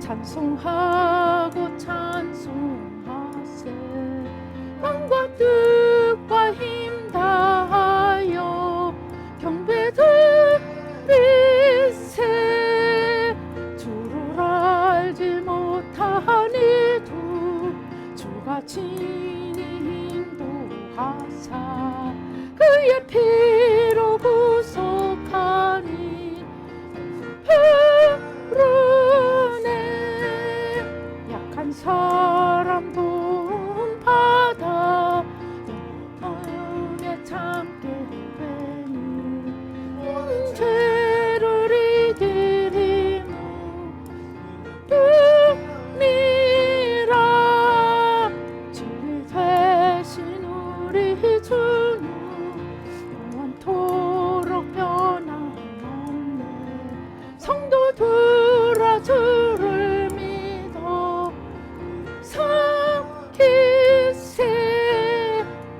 찬송하고 찬송하세. 마음과 뜻과 힘 다하여 경배 드리세. 주를 알지 못하니도 주가 친히 인도하사 그의 피로 구속하니 흐르네. 약한 사람 도움 받아 너의 참게 되니 모든 죄를 이기리무 듭니다. 진리 되신 우리 주는 영원토록 변함없네. 성도들아 주를 믿어 섬기세.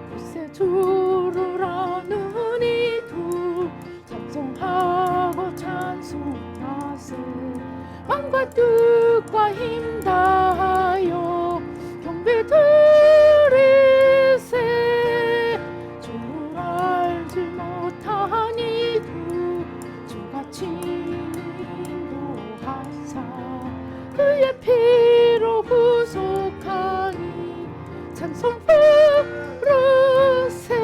글쎄 주를 아는 이도 찬송하고 찬송하세. 마음과 뜻과 힘 다하여 경배 드리세. 주를 알지 못하니도 주가 친히 인도하사 그의 피로 구속하니 찬송 부르세.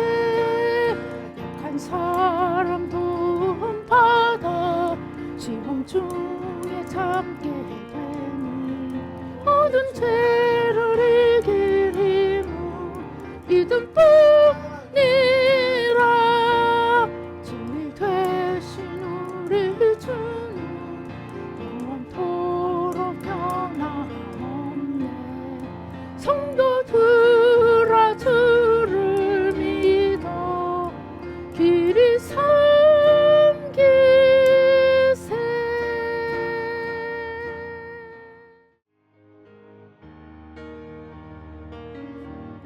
약한 사람 도움 받아 시험 중에 참게 되니 모든 죄를 이기리무 믿음뿐이라. 진리 되신 우리 주는 영원토록 변함없네. 성도들아 주를 믿어 길이 섬기세.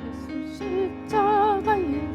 예수 십자가의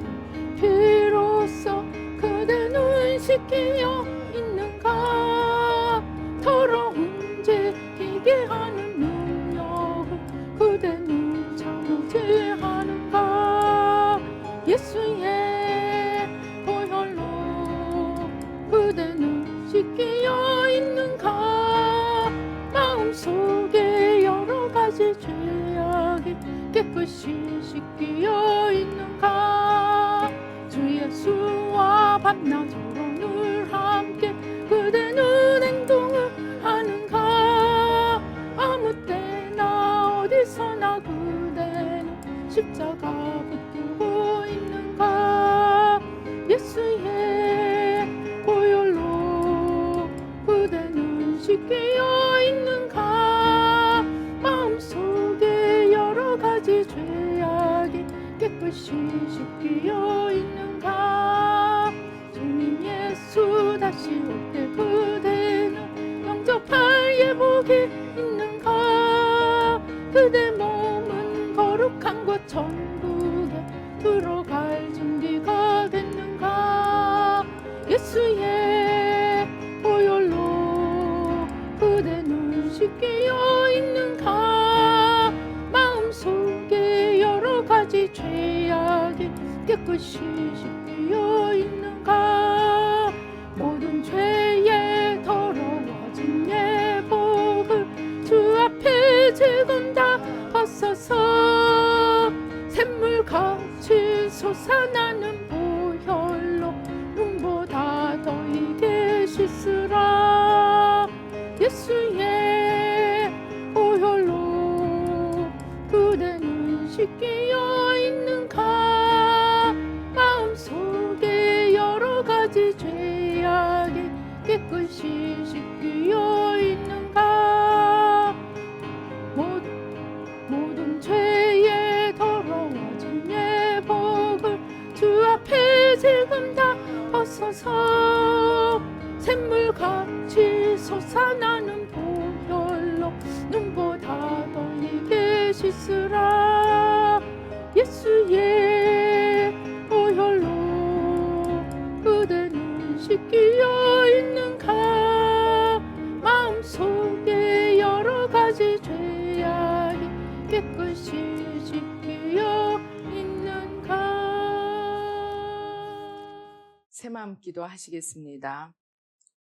피로써 그대는 씻기어 있는가. 더러운 죄 이게 하는 능력을 그대는 참지 하는가. 예수의 보혈로 그대는 씻기어 있는가. 마음속에 여러 가지 죄악이 깨끗이 씻기어 있는가. 주 예수와 밤낮으로 늘 함께 그대는 행동을 하는가. 아무 때나 어디서나 그대는 십자가 붙들고 있는가. 예수의 보혈로 그대는 씻기어 있는가. 마음속에 여러 가지 죄악이 깨끗이 씻기어 있는가. 주님 예수 다시 올 때 그대는 영접할 예복이 있는가. 그대 몸은 거룩한 곳 천국에 들어갈 준비가 됐는가. 예수의 보혈로 그대는 씻기어 있는가. 마음속에 여러 가지 죄악이 깨끗이 씻기어 있는가. 모든 죄에 더러워진 예복을 주 앞에 지금 다 벗어서 샘물같이 솟아나는 보혈로 눈보다 더 이게 씻으라. 예수의 보혈로 그대는 씻기어 있는가. 마음속에 여러 가지 죄악이 깨끗이 씻기어 있는가. 모든 죄에 더러워진 예복을 주 앞에 지금 다 벗어서 샘물같이 솟아나는 보혈로 눈보다 더 이게 씻으라. 예수의 보혈로 그대는 씻기어 있는가. 마음속에 여러 가지 한마음 기도하시겠습니다.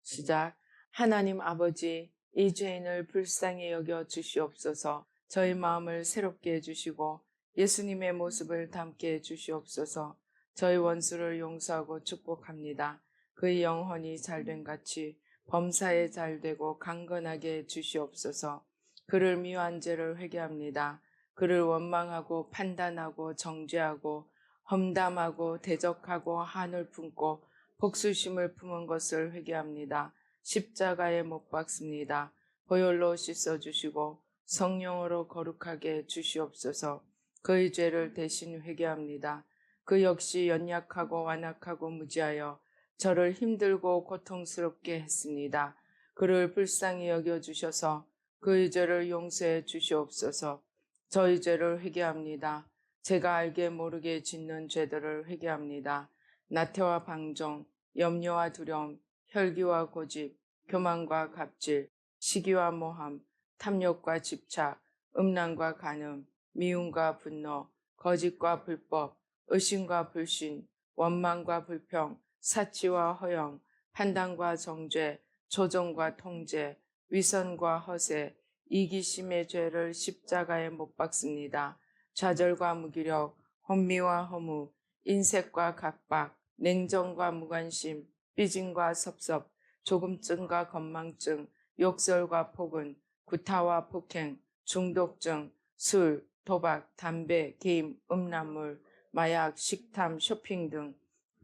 시작. 하나님 아버지, 이 죄인을 불쌍히 여겨 주시옵소서. 저희 마음을 새롭게 해주시고 예수님의 모습을 담게 해주시옵소서. 저희 원수를 용서하고 축복합니다. 그의 영혼이 잘된 같이 범사에 잘되고 강건하게 해주시옵소서. 그를 미워한 죄를 회개합니다. 그를 원망하고 판단하고 정죄하고 험담하고 대적하고 한을 품고 복수심을 품은 것을 회개합니다. 십자가에 못 박습니다. 보혈로 씻어주시고 성령으로 거룩하게 주시옵소서. 그의 죄를 대신 회개합니다. 그 역시 연약하고 완악하고 무지하여 저를 힘들고 고통스럽게 했습니다. 그를 불쌍히 여겨주셔서 그의 죄를 용서해 주시옵소서. 저희 죄를 회개합니다. 제가 알게 모르게 짓는 죄들을 회개합니다. 나태와 방종, 염려와 두려움, 혈기와 고집, 교만과 갑질, 시기와 모함, 탐욕과 집착, 음란과 간음, 미움과 분노, 거짓과 불법, 의심과 불신, 원망과 불평, 사치와 허영, 판단과 정죄, 조종과 통제, 위선과 허세, 이기심의 죄를 십자가에 못 박습니다. 좌절과 무기력, 혼미와 허무, 인색과 각박, 냉정과 무관심, 삐짐과 섭섭, 조금증과 건망증, 욕설과 폭언, 구타와 폭행, 중독증, 술, 도박, 담배, 게임, 음란물, 마약, 식탐, 쇼핑 등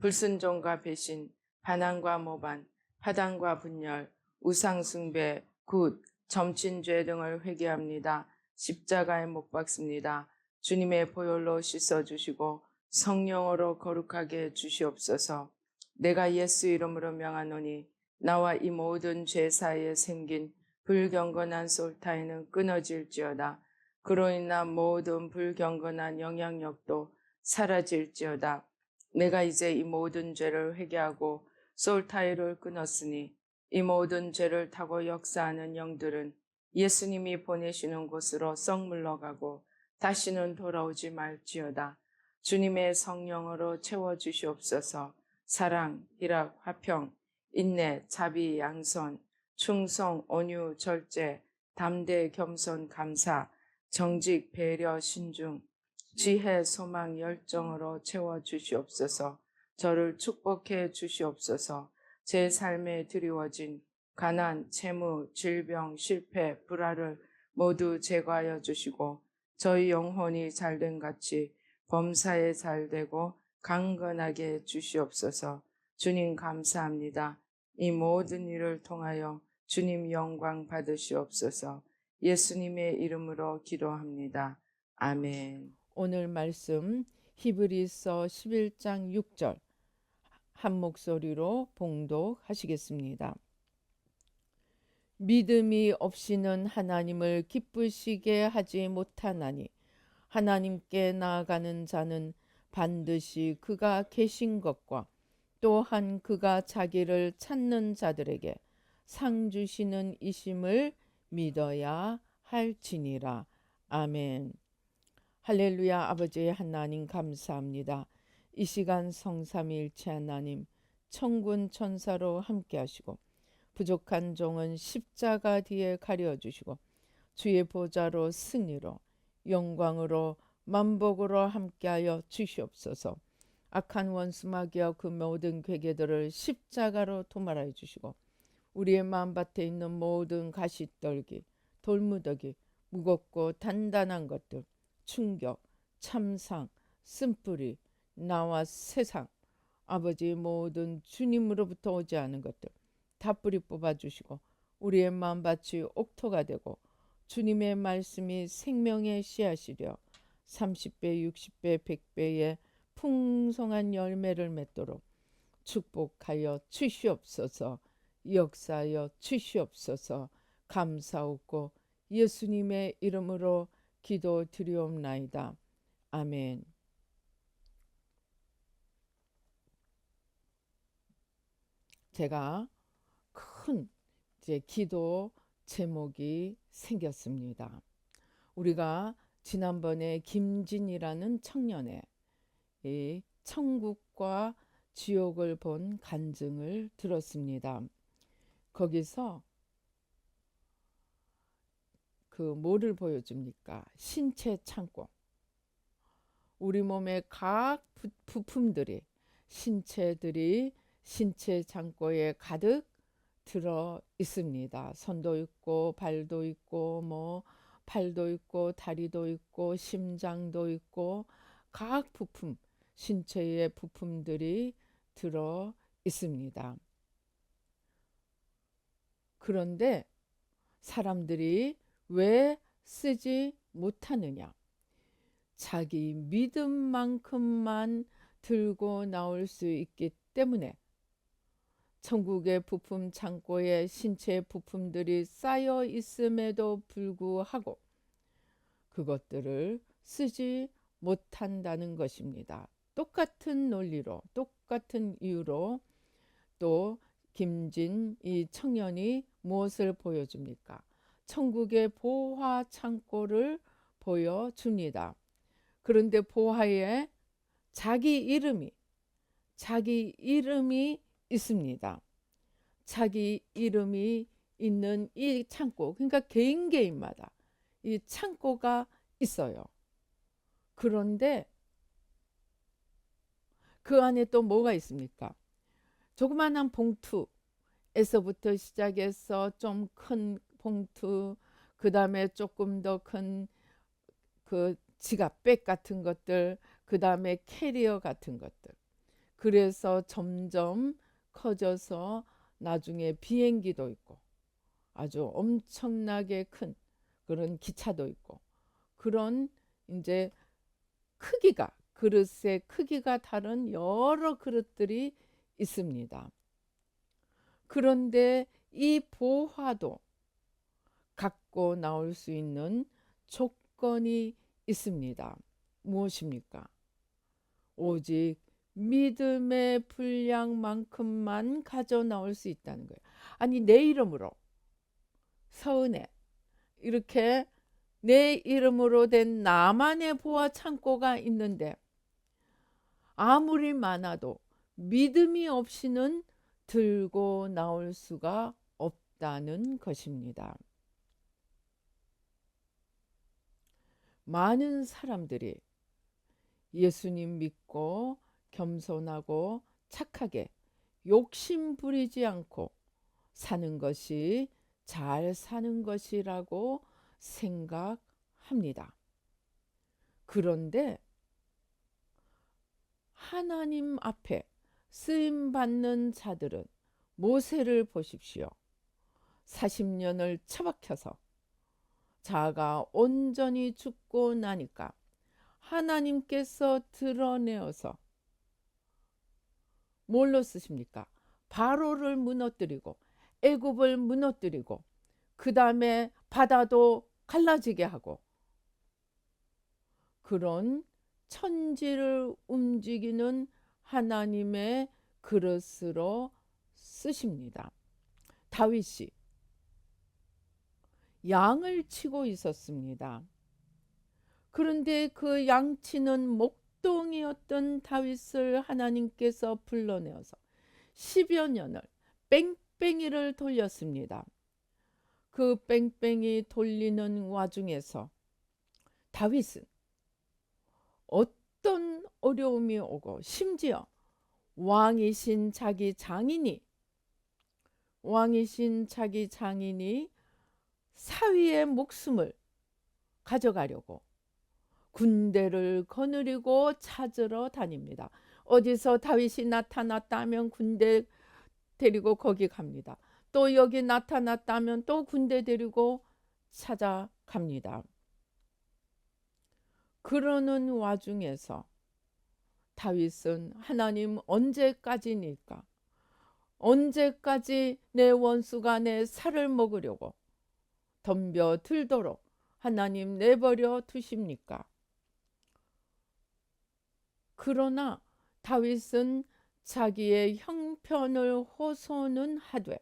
불순종과 배신, 반항과 모반, 파당과 분열, 우상숭배, 굿, 점친죄 등을 회개합니다. 십자가에 못 박습니다. 주님의 보혈로 씻어주시고 성령으로 거룩하게 해주시옵소서. 내가 예수 이름으로 명하노니 나와 이 모든 죄 사이에 생긴 불경건한 솔타이는 끊어질지어다. 그로 인한 모든 불경건한 영향력도 사라질지어다. 내가 이제 이 모든 죄를 회개하고 솔타이를 끊었으니 이 모든 죄를 타고 역사하는 영들은 예수님이 보내시는 곳으로 썩 물러가고 다시는 돌아오지 말지어다. 주님의 성령으로 채워주시옵소서. 사랑, 희락, 화평, 인내, 자비, 양선, 충성, 온유, 절제, 담대, 겸손, 감사, 정직, 배려, 신중, 지혜, 소망, 열정으로 채워주시옵소서. 저를 축복해 주시옵소서. 제 삶에 드리워진 가난, 채무, 질병, 실패, 불화를 모두 제거하여 주시고 저희 영혼이 잘된 같이 범사에 잘되고 강건하게 주시옵소서. 주님 감사합니다. 이 모든 일을 통하여 주님 영광 받으시옵소서. 예수님의 이름으로 기도합니다. 아멘. 오늘 말씀 히브리서 11장 6절 한 목소리로 봉독하시겠습니다. 믿음이 없이는 하나님을 기쁘시게 하지 못하나니 하나님께 나아가는 자는 반드시 그가 계신 것과 또한 그가 자기를 찾는 자들에게 상 주시는 이심을 믿어야 할지니라. 아멘. 할렐루야. 아버지 하나님 감사합니다. 이 시간 성삼위일체 하나님 천군 천사로 함께 하시고 부족한 종은 십자가 뒤에 가려주시고 주의 보좌로 승리로 영광으로 만복으로 함께하여 주시옵소서. 악한 원수 마귀와 그 모든 괴계들을 십자가로 도말하여 주시고 우리의 마음밭에 있는 모든 가시떨기, 돌무더기, 무겁고 단단한 것들, 충격, 참상, 쓴뿌리, 나와 세상, 아버지 모든 주님으로부터 오지 않은 것들 다 뿌리 뽑아주시고 우리의 마음밭이 옥토가 되고 주님의 말씀이 생명의 씨앗이려 30배, 60배, 100배의 풍성한 열매를 맺도록 축복하여 주시옵소서. 역사하여 주시옵소서. 감사하고 예수님의 이름으로 기도드리옵나이다. 아멘. 제가 큰 기도 제목이 생겼습니다. 우리가 지난번에 김진이라는 청년의 이 천국과 지옥을 본 간증을 들었습니다. 거기서 그 뭐를 보여줍니까? 신체 창고. 우리 몸의 각 부품들이 신체 창고에 가득 들어 있습니다. 손도 있고 발도 있고 뭐 팔도 있고 다리도 있고 심장도 있고 각 부품 신체의 부품들이 들어 있습니다. 그런데 사람들이 왜 쓰지 못하느냐? 자기 믿음만큼만 들고 나올 수 있기 때문에 천국의 부품 창고에 신체 부품들이 쌓여 있음에도 불구하고 그것들을 쓰지 못한다는 것입니다. 똑같은 논리로, 똑같은 이유로 또 김진 이 청년이 무엇을 보여줍니까? 천국의 보화 창고를 보여줍니다. 그런데 보화에 자기 이름이 있습니다. 자기 이름이 있는 이 창고, 그러니까 개인마다 이 창고가 있어요. 그런데 그 안에 또 뭐가 있습니까? 조그마한 봉투에서부터 시작해서 좀 큰 봉투, 그 다음에 조금 더 큰 그 지갑백 같은 것들, 그 다음에 캐리어 같은 것들. 그래서 점점 커져서 나중에 비행기도 있고 아주 엄청나게 큰 그런 기차도 있고 그런 이제 그릇의 크기가 다른 여러 그릇들이 있습니다. 그런데 이 보화도 갖고 나올 수 있는 조건이 있습니다. 무엇입니까? 오직 믿음의 분량만큼만 가져 나올 수 있다는 거예요. 아니 내 이름으로 서은혜 이렇게 내 이름으로 된 나만의 보화 창고가 있는데 아무리 많아도 믿음이 없이는 들고 나올 수가 없다는 것입니다. 많은 사람들이 예수님 믿고 겸손하고 착하게 욕심 부리지 않고 사는 것이 잘 사는 것이라고 생각합니다. 그런데 하나님 앞에 쓰임 받는 자들은 모세를 보십시오. 40년을 처박혀서 자가 온전히 죽고 나니까 하나님께서 드러내어서 뭘로 쓰십니까? 바로를 무너뜨리고 애굽을 무너뜨리고 그 다음에 바다도 갈라지게 하고 그런 천지를 움직이는 하나님의 그릇으로 쓰십니다. 다윗이 양을 치고 있었습니다. 그런데 그 양치는 목동이었던 다윗을 하나님께서 불러내어서 10여 년을 뺑뺑이를 돌렸습니다. 그 뺑뺑이 돌리는 와중에서 다윗은 어떤 어려움이 오고 심지어 왕이신 자기 장인이 사위의 목숨을 가져가려고 군대를 거느리고 찾으러 다닙니다. 어디서 다윗이 나타났다 하면 군대 데리고 거기 갑니다. 또 여기 나타났다 하면 또 군대 데리고 찾아갑니다. 그러는 와중에서 다윗은 하나님 언제까지니까? 언제까지 내 원수가 내 살을 먹으려고 덤벼들도록 하나님 내버려 두십니까? 그러나 다윗은 자기의 형편을 호소는 하되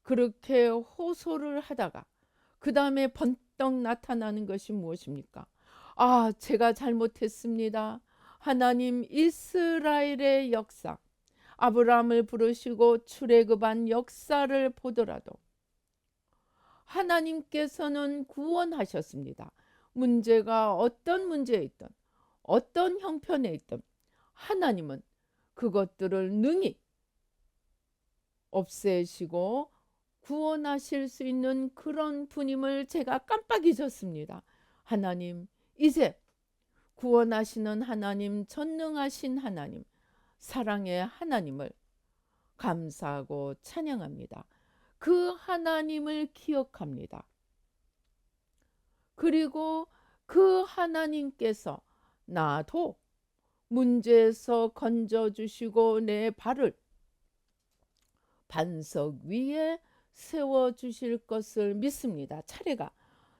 그렇게 호소를 하다가 그 다음에 번떡 나타나는 것이 무엇입니까? 아, 제가 잘못했습니다. 하나님 이스라엘의 역사, 아브라함을 부르시고 출애굽한 역사를 보더라도 하나님께서는 구원하셨습니다. 문제가 어떤 문제에 있든 어떤 형편에 있든 하나님은 그것들을 능히 없애시고 구원하실 수 있는 그런 분임을 제가 깜빡 잊었습니다. 하나님, 이제 구원하시는 하나님, 전능하신 하나님, 사랑의 하나님을 감사하고 찬양합니다. 그 하나님을 기억합니다. 그리고 그 하나님께서 나도 문제에서 건져주시고 내 발을 반석 위에 세워주실 것을 믿습니다. 차례가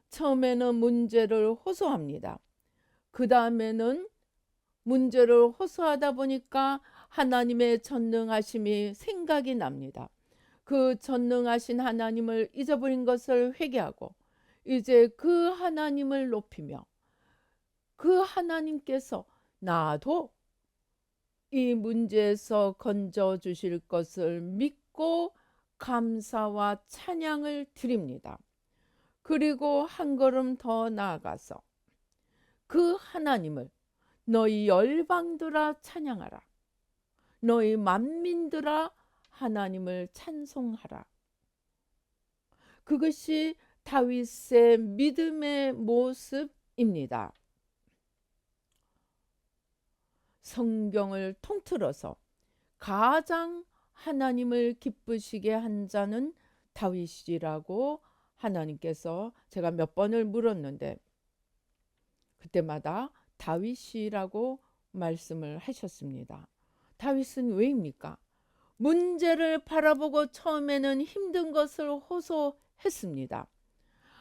처음에는 문제를 호소합니다. 그 다음에는 문제를 호소하다 보니까 하나님의 전능하심이 생각이 납니다. 그 전능하신 하나님을 잊어버린 것을 회개하고 이제 그 하나님을 높이며 그 하나님께서 나도 이 문제에서 건져 주실 것을 믿고 감사와 찬양을 드립니다. 그리고 한 걸음 더 나아가서 그 하나님을 너희 열방들아 찬양하라. 너희 만민들아 하나님을 찬송하라. 그것이 다윗의 믿음의 모습입니다. 성경을 통틀어서 가장 하나님을 기쁘시게 한 자는 다윗이라고 하나님께서 제가 몇 번을 물었는데 그때마다 다윗이라고 말씀을 하셨습니다. 다윗은 왜입니까? 문제를 바라보고 처음에는 힘든 것을 호소했습니다.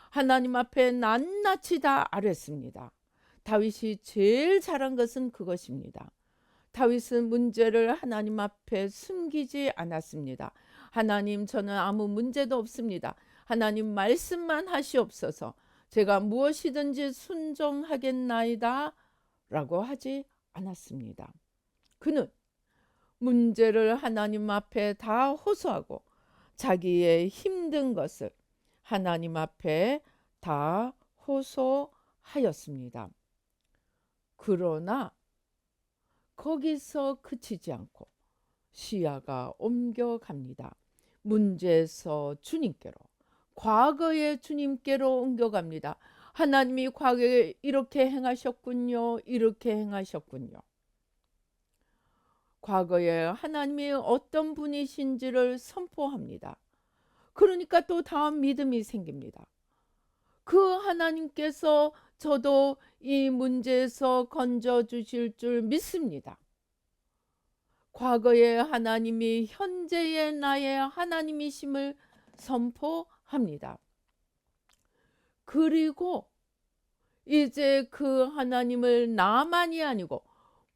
하나님 앞에 낱낱이 다 아뢰습니다. 다윗이 제일 잘한 것은 그것입니다. 다윗은 문제를 하나님 앞에 숨기지 않았습니다. 하나님, 저는 아무 문제도 없습니다. 하나님 말씀만 하시옵소서. 제가 무엇이든지 순종하겠나이다 라고 하지 않았습니다. 그는 문제를 하나님 앞에 다 호소하고 자기의 힘든 것을 하나님 앞에 다 호소하였습니다. 그러나 거기서 그치지 않고 시야가 옮겨갑니다. 문제에서 주님께로, 과거의 주님께로 옮겨갑니다. 하나님이 과거에 이렇게 행하셨군요. 이렇게 행하셨군요. 과거에 하나님이 어떤 분이신지를 선포합니다. 그러니까 또 다음 믿음이 생깁니다. 그 하나님께서 저도 이 문제에서 건져 주실 줄 믿습니다. 과거의 하나님이 현재의 나의 하나님이심을 선포합니다. 그리고 이제 그 하나님을 나만이 아니고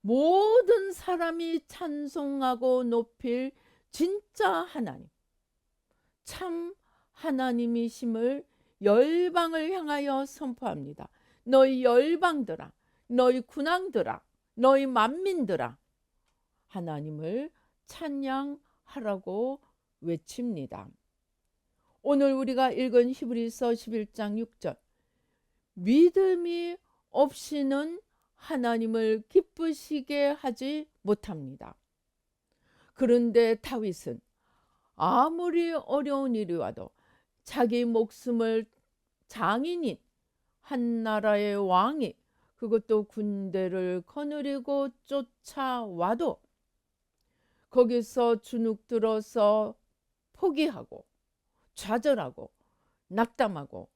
모든 사람이 찬송하고 높일 진짜 하나님, 참 하나님이심을 열방을 향하여 선포합니다. 너희 열방들아, 너희 군왕들아, 너희 만민들아, 하나님을 찬양하라고 외칩니다. 오늘 우리가 읽은 히브리서 11장 6절, 믿음이 없이는 하나님을 기쁘시게 하지 못합니다. 그런데 다윗은 아무리 어려운 일이 와도 자기 목숨을 장인인 한 나라의 왕이 그것도 군대를 거느리고 쫓아와도 거기서 주눅들어서 포기하고 좌절하고 낙담하고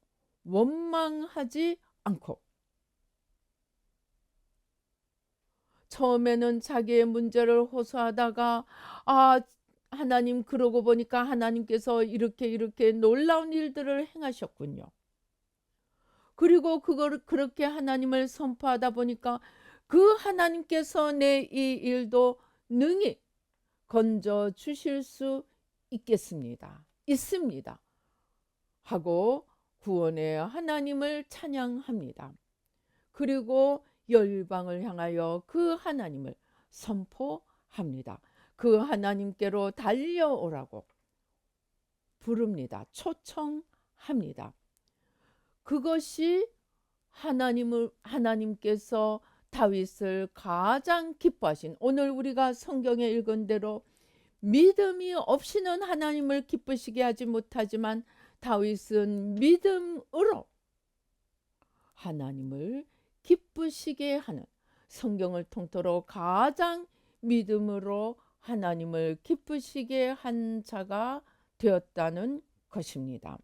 원망하지 않고 처음에는 자기의 문제를 호소하다가 하나님, 그러고 보니까 하나님께서 이렇게 놀라운 일들을 행하셨군요. 그리고 그걸 그렇게 하나님을 선포하다 보니까 그 하나님께서 내 이 일도 능히 건져 주실 수 있습니다 하고 구원의 하나님을 찬양합니다. 그리고 열방을 향하여 그 하나님을 선포합니다. 그 하나님께로 달려오라고 부릅니다. 초청합니다. 그것이 하나님께서 다윗을 가장 기뻐하신, 오늘 우리가 성경에 읽은 대로 믿음이 없이는 하나님을 기쁘시게 하지 못하지만 다윗은 믿음으로 하나님을 기쁘시게 하는, 성경을 통틀어 가장 믿음으로 하나님을 기쁘시게 한 자가 되었다는 것입니다.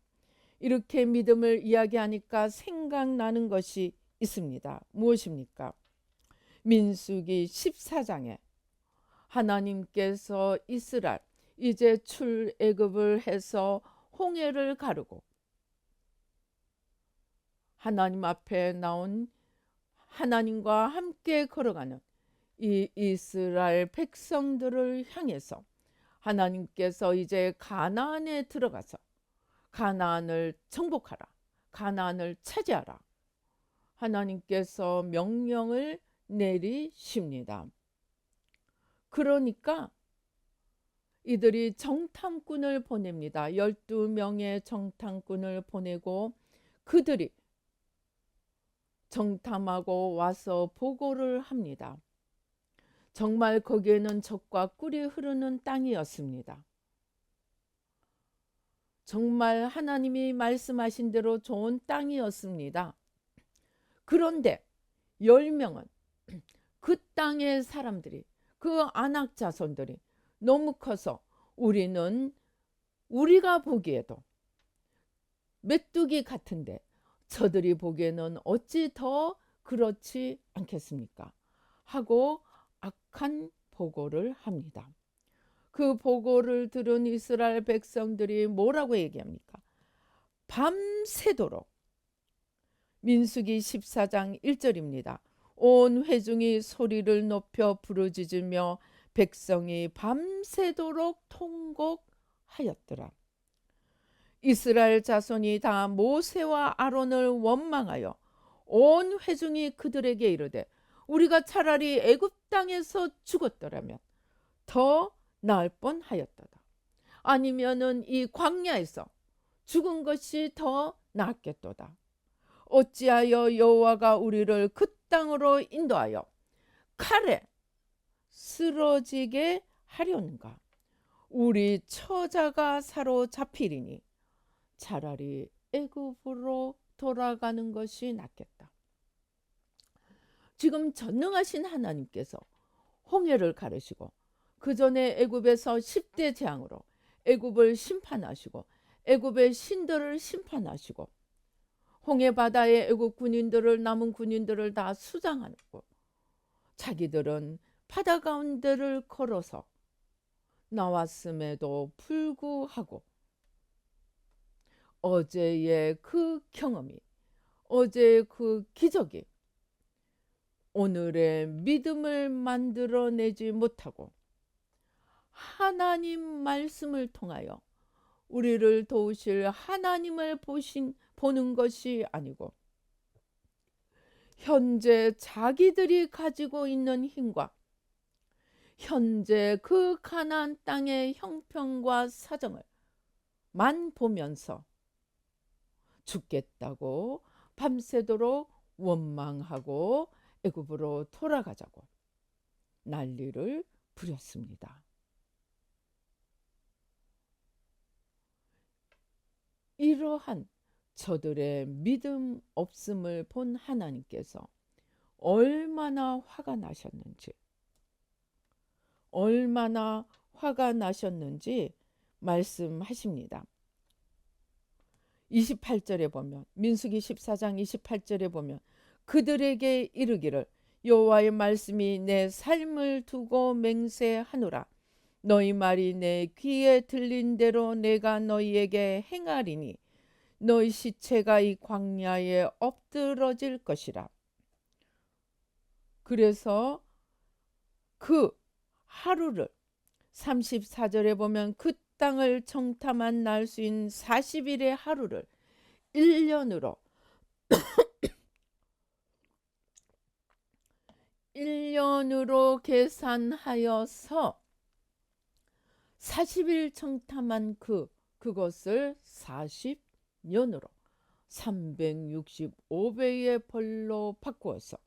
이렇게 믿음을 이야기하니까 생각나는 것이 있습니다. 무엇입니까? 민수기 14장에 하나님께서 이스라엘 이제 출애굽을 해서 홍해를 가르고 하나님 앞에 나온, 하나님과 함께 걸어가는 이 이스라엘 백성들을 향해서 하나님께서 이제 가나안에 들어가서 가나안을 정복하라, 가나안을 차지하라, 하나님께서 명령을 내리십니다. 그러니까 이들이 정탐꾼을 보냅니다. 12명의 정탐꾼을 보내고 그들이 정탐하고 와서 보고를 합니다. 정말 거기에는 젖과 꿀이 흐르는 땅이었습니다. 정말 하나님이 말씀하신 대로 좋은 땅이었습니다. 그런데 10명은 그 땅의 사람들이, 그 아낙 자손들이 너무 커서 우리가 보기에도 메뚜기 같은데 저들이 보기에는 어찌 더 그렇지 않겠습니까? 하고 악한 보고를 합니다. 그 보고를 들은 이스라엘 백성들이 뭐라고 얘기합니까? 밤새도록, 민수기 14장 1절입니다. 온 회중이 소리를 높여 부르짖으며 백성이 밤새도록 통곡하였더라. 이스라엘 자손이 다 모세와 아론을 원망하여 온 회중이 그들에게 이르되 우리가 차라리 애굽 땅에서 죽었더라면 더 나을 뻔하였도다. 아니면은 이 광야에서 죽은 것이 더 낫겠도다. 어찌하여 여호와가 우리를 그 땅으로 인도하여 칼에 쓰러지게 하려는가? 우리 처자가 사로잡히리니 차라리 애굽으로 돌아가는 것이 낫겠다. 지금 전능하신 하나님께서 홍해를 가르시고 그 전에 애굽에서 10대 재앙으로 애굽을 심판하시고 애굽의 신들을 심판하시고 홍해 바다에 애굽 군인들을, 남은 군인들을 다 수장하고 자기들은 바다 가운데를 걸어서 나왔음에도 불구하고 어제의 그 경험이, 어제의 그 기적이 오늘의 믿음을 만들어내지 못하고 하나님 말씀을 통하여 우리를 도우실 하나님을 보는 것이 아니고 현재 자기들이 가지고 있는 힘과 현재 그 가나안 땅의 형편과 사정을 만 보면서 죽겠다고 밤새도록 원망하고 애굽으로 돌아가자고 난리를 부렸습니다. 이러한 저들의 믿음 없음을 본 하나님께서 얼마나 화가 나셨는지 말씀하십니다. 28절에 보면, 민수기 14장 28절에 보면 그들에게 이르기를 여호와의 말씀이 내 삶을 두고 맹세하노라. 너희 말이 내 귀에 들린 대로 내가 너희에게 행하리니 너희 시체가 이 광야에 엎드러질 것이라. 그래서 그 하루를 34절에 보면 그 땅을 정탐한 날 수인 40일의 하루를 1년으로 1년으로 계산하여서 40일 청탐한 그것을 40년으로 365배의 벌로 바꾸어서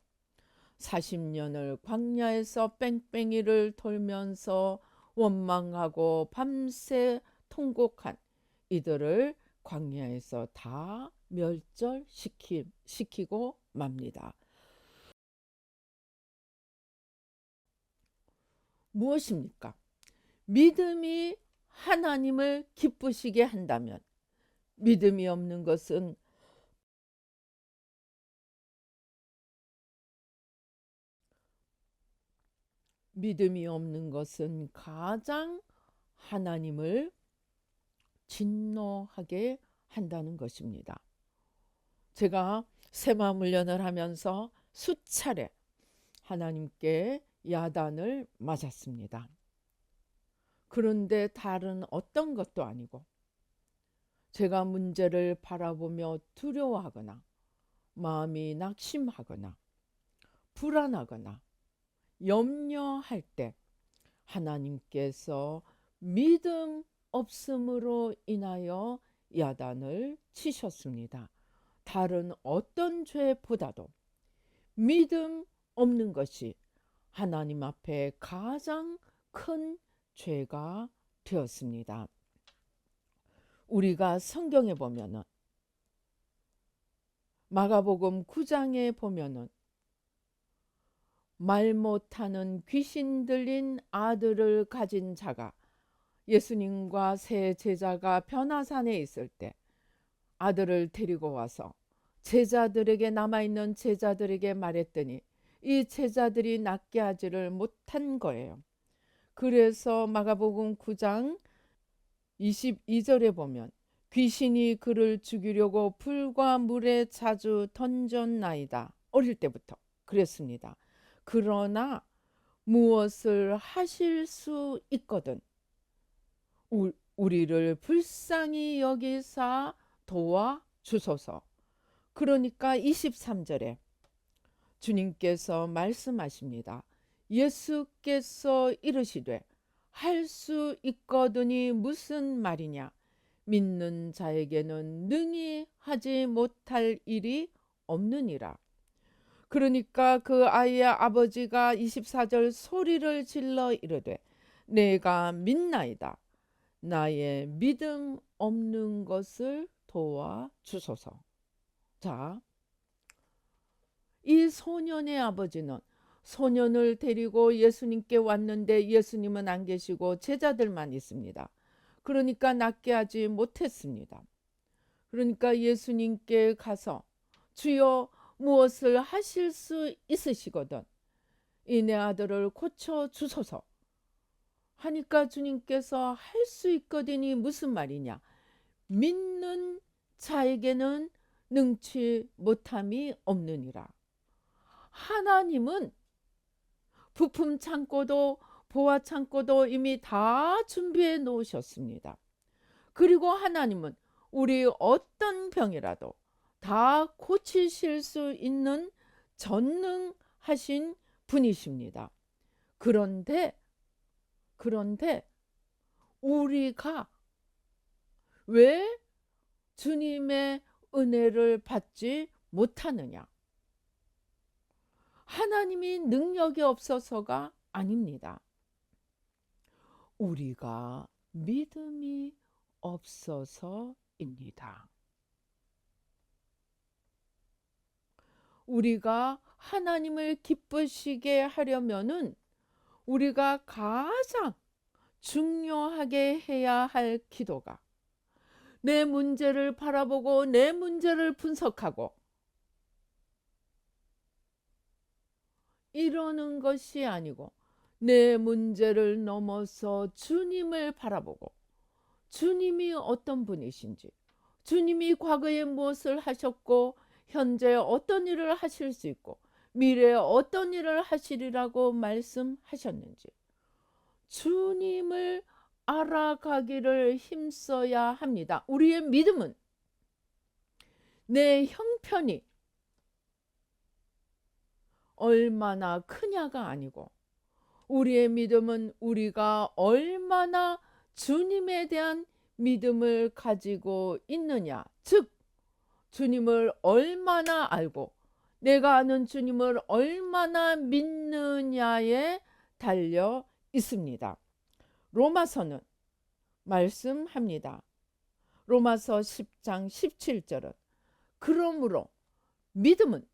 40년을 광야에서 뺑뺑이를 돌면서 원망하고 밤새 통곡한 이들을 광야에서 다 멸절시키고 맙니다. 무엇입니까? 믿음이 하나님을 기쁘시게 한다면 믿음이 없는 것은 가장 하나님을 진노하게 한다는 것입니다. 제가 새마음 훈련을 하면서 수차례 하나님께 야단을 맞았습니다. 그런데 다른 어떤 것도 아니고 제가 문제를 바라보며 두려워하거나 마음이 낙심하거나 불안하거나 염려할 때 하나님께서 믿음 없음으로 인하여 야단을 치셨습니다. 다른 어떤 죄보다도 믿음 없는 것이 하나님 앞에 가장 큰 죄가 되었습니다. 우리가 성경에 보면은 마가복음 9장에 보면은 말 못하는 귀신 들린 아들을 가진 자가 예수님과 세 제자가 변화산에 있을 때 아들을 데리고 와서 제자들에게 남아있는 제자들에게 말했더니 이 제자들이 낫게 하지를 못한 거예요. 그래서 마가복음 9장 22절에 보면 귀신이 그를 죽이려고 불과 물에 자주 던졌나이다. 어릴 때부터 그랬습니다. 그러나 무엇을 하실 수 있거든 우리를 불쌍히 여기사 도와주소서. 그러니까 23절에 주님께서 말씀하십니다. 예수께서 이르시되 할 수 있거든이 무슨 말이냐. 믿는 자에게는 능히 하지 못할 일이 없느니라. 그러니까 그 아이의 아버지가 24절 소리를 질러 이르되 내가 믿나이다. 나의 믿음 없는 것을 도와주소서. 자, 이 소년의 아버지는 소년을 데리고 예수님께 왔는데 예수님은 안 계시고 제자들만 있습니다. 그러니까 낫게 하지 못했습니다. 그러니까 예수님께 가서 주여 무엇을 하실 수 있으시거든 이 내 아들을 고쳐 주소서 하니까 주님께서 할 수 있거든이 무슨 말이냐. 믿는 자에게는 능치 못함이 없느니라. 하나님은 부품 창고도 보화 창고도 이미 다 준비해 놓으셨습니다. 그리고 하나님은 우리 어떤 병이라도 다 고치실 수 있는 전능하신 분이십니다. 그런데 우리가 왜 주님의 은혜를 받지 못하느냐? 하나님이 능력이 없어서가 아닙니다. 우리가 믿음이 없어서입니다. 우리가 하나님을 기쁘시게 하려면은 우리가 가장 중요하게 해야 할 기도가 내 문제를 바라보고 내 문제를 분석하고 이러는 것이 아니고 내 문제를 넘어서 주님을 바라보고 주님이 어떤 분이신지 주님이 과거에 무엇을 하셨고 현재 어떤 일을 하실 수 있고 미래에 어떤 일을 하시리라고 말씀하셨는지 주님을 알아가기를 힘써야 합니다. 우리의 믿음은 내 형편이 얼마나 크냐가 아니고 우리의 믿음은 우리가 얼마나 주님에 대한 믿음을 가지고 있느냐, 즉 주님을 얼마나 알고 내가 아는 주님을 얼마나 믿느냐에 달려 있습니다. 로마서는 말씀합니다. 로마서 10장 17절은 그러므로 믿음은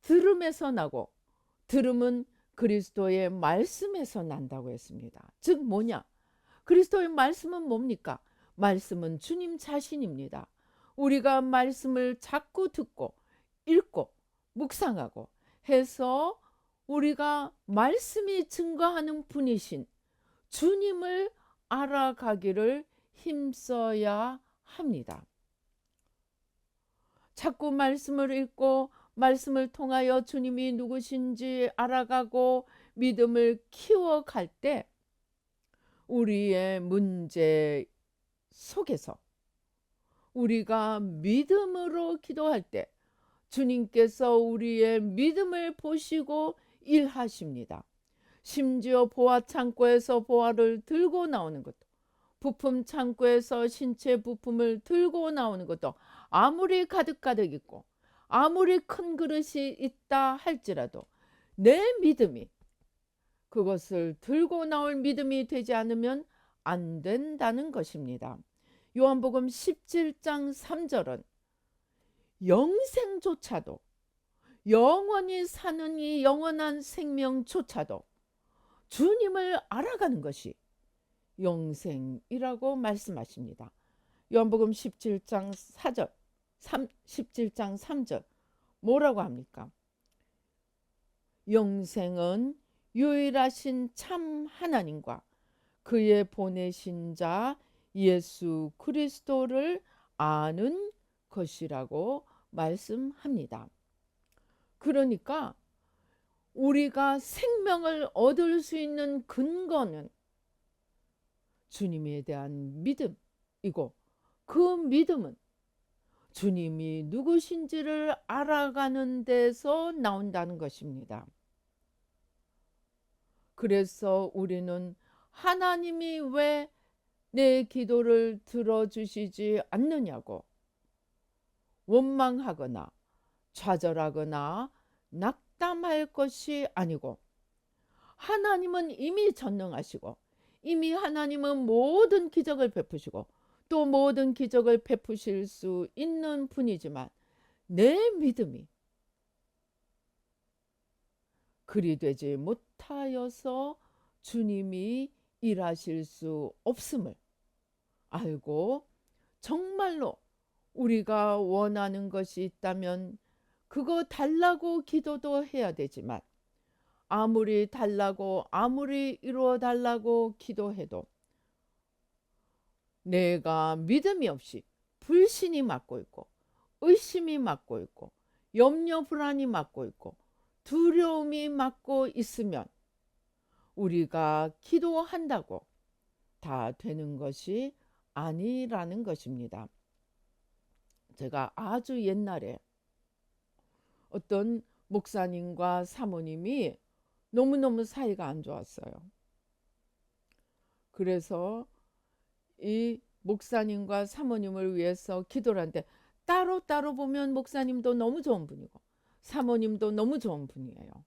들음에서 나고 들음은 그리스도의 말씀에서 난다고 했습니다. 즉 뭐냐? 그리스도의 말씀은 뭡니까? 말씀은 주님 자신입니다. 우리가 말씀을 자꾸 듣고 읽고 묵상하고 해서 우리가 말씀이 증거하는 분이신 주님을 알아가기를 힘써야 합니다. 자꾸 말씀을 읽고 말씀을 통하여 주님이 누구신지 알아가고 믿음을 키워갈 때 우리의 문제 속에서 우리가 믿음으로 기도할 때 주님께서 우리의 믿음을 보시고 일하십니다. 심지어 보화 창고에서 보화를 들고 나오는 것도, 부품 창고에서 신체 부품을 들고 나오는 것도 아무리 가득가득 있고 아무리 큰 그릇이 있다 할지라도 내 믿음이 그것을 들고 나올 믿음이 되지 않으면 안 된다는 것입니다. 요한복음 17장 3절은 영생조차도, 영원히 사는 이 영원한 생명조차도 주님을 알아가는 것이 영생이라고 말씀하십니다. 요한복음 17장 4절, 17장 3절 뭐라고 합니까? 영생은 유일하신 참 하나님과 그의 보내신 자 예수 그리스도를 아는 것이라고 말씀합니다. 그러니까 우리가 생명을 얻을 수 있는 근거는 주님에 대한 믿음이고 그 믿음은 주님이 누구신지를 알아가는 데서 나온다는 것입니다. 그래서 우리는 하나님이 왜 내 기도를 들어주시지 않느냐고 원망하거나 좌절하거나 낙담할 것이 아니고 하나님은 이미 전능하시고 이미 하나님은 모든 기적을 베푸시고 또 모든 기적을 베푸실 수 있는 분이지만 내 믿음이 그리 되지 못하여서 주님이 일하실 수 없음을 알고 정말로 우리가 원하는 것이 있다면 그거 달라고 기도도 해야 되지만 아무리 달라고 아무리 이루어 달라고 기도해도 내가 믿음이 없이 불신이 막고 있고 의심이 막고 있고 염려 불안이 막고 있고 두려움이 막고 있으면 우리가 기도한다고 다 되는 것이 아니라는 것입니다. 제가 아주 옛날에 어떤 목사님과 사모님이 너무너무 사이가 안 좋았어요. 그래서 이 목사님과 사모님을 위해서 기도를 하는데 따로따로 보면 목사님도 너무 좋은 분이고 사모님도 너무 좋은 분이에요.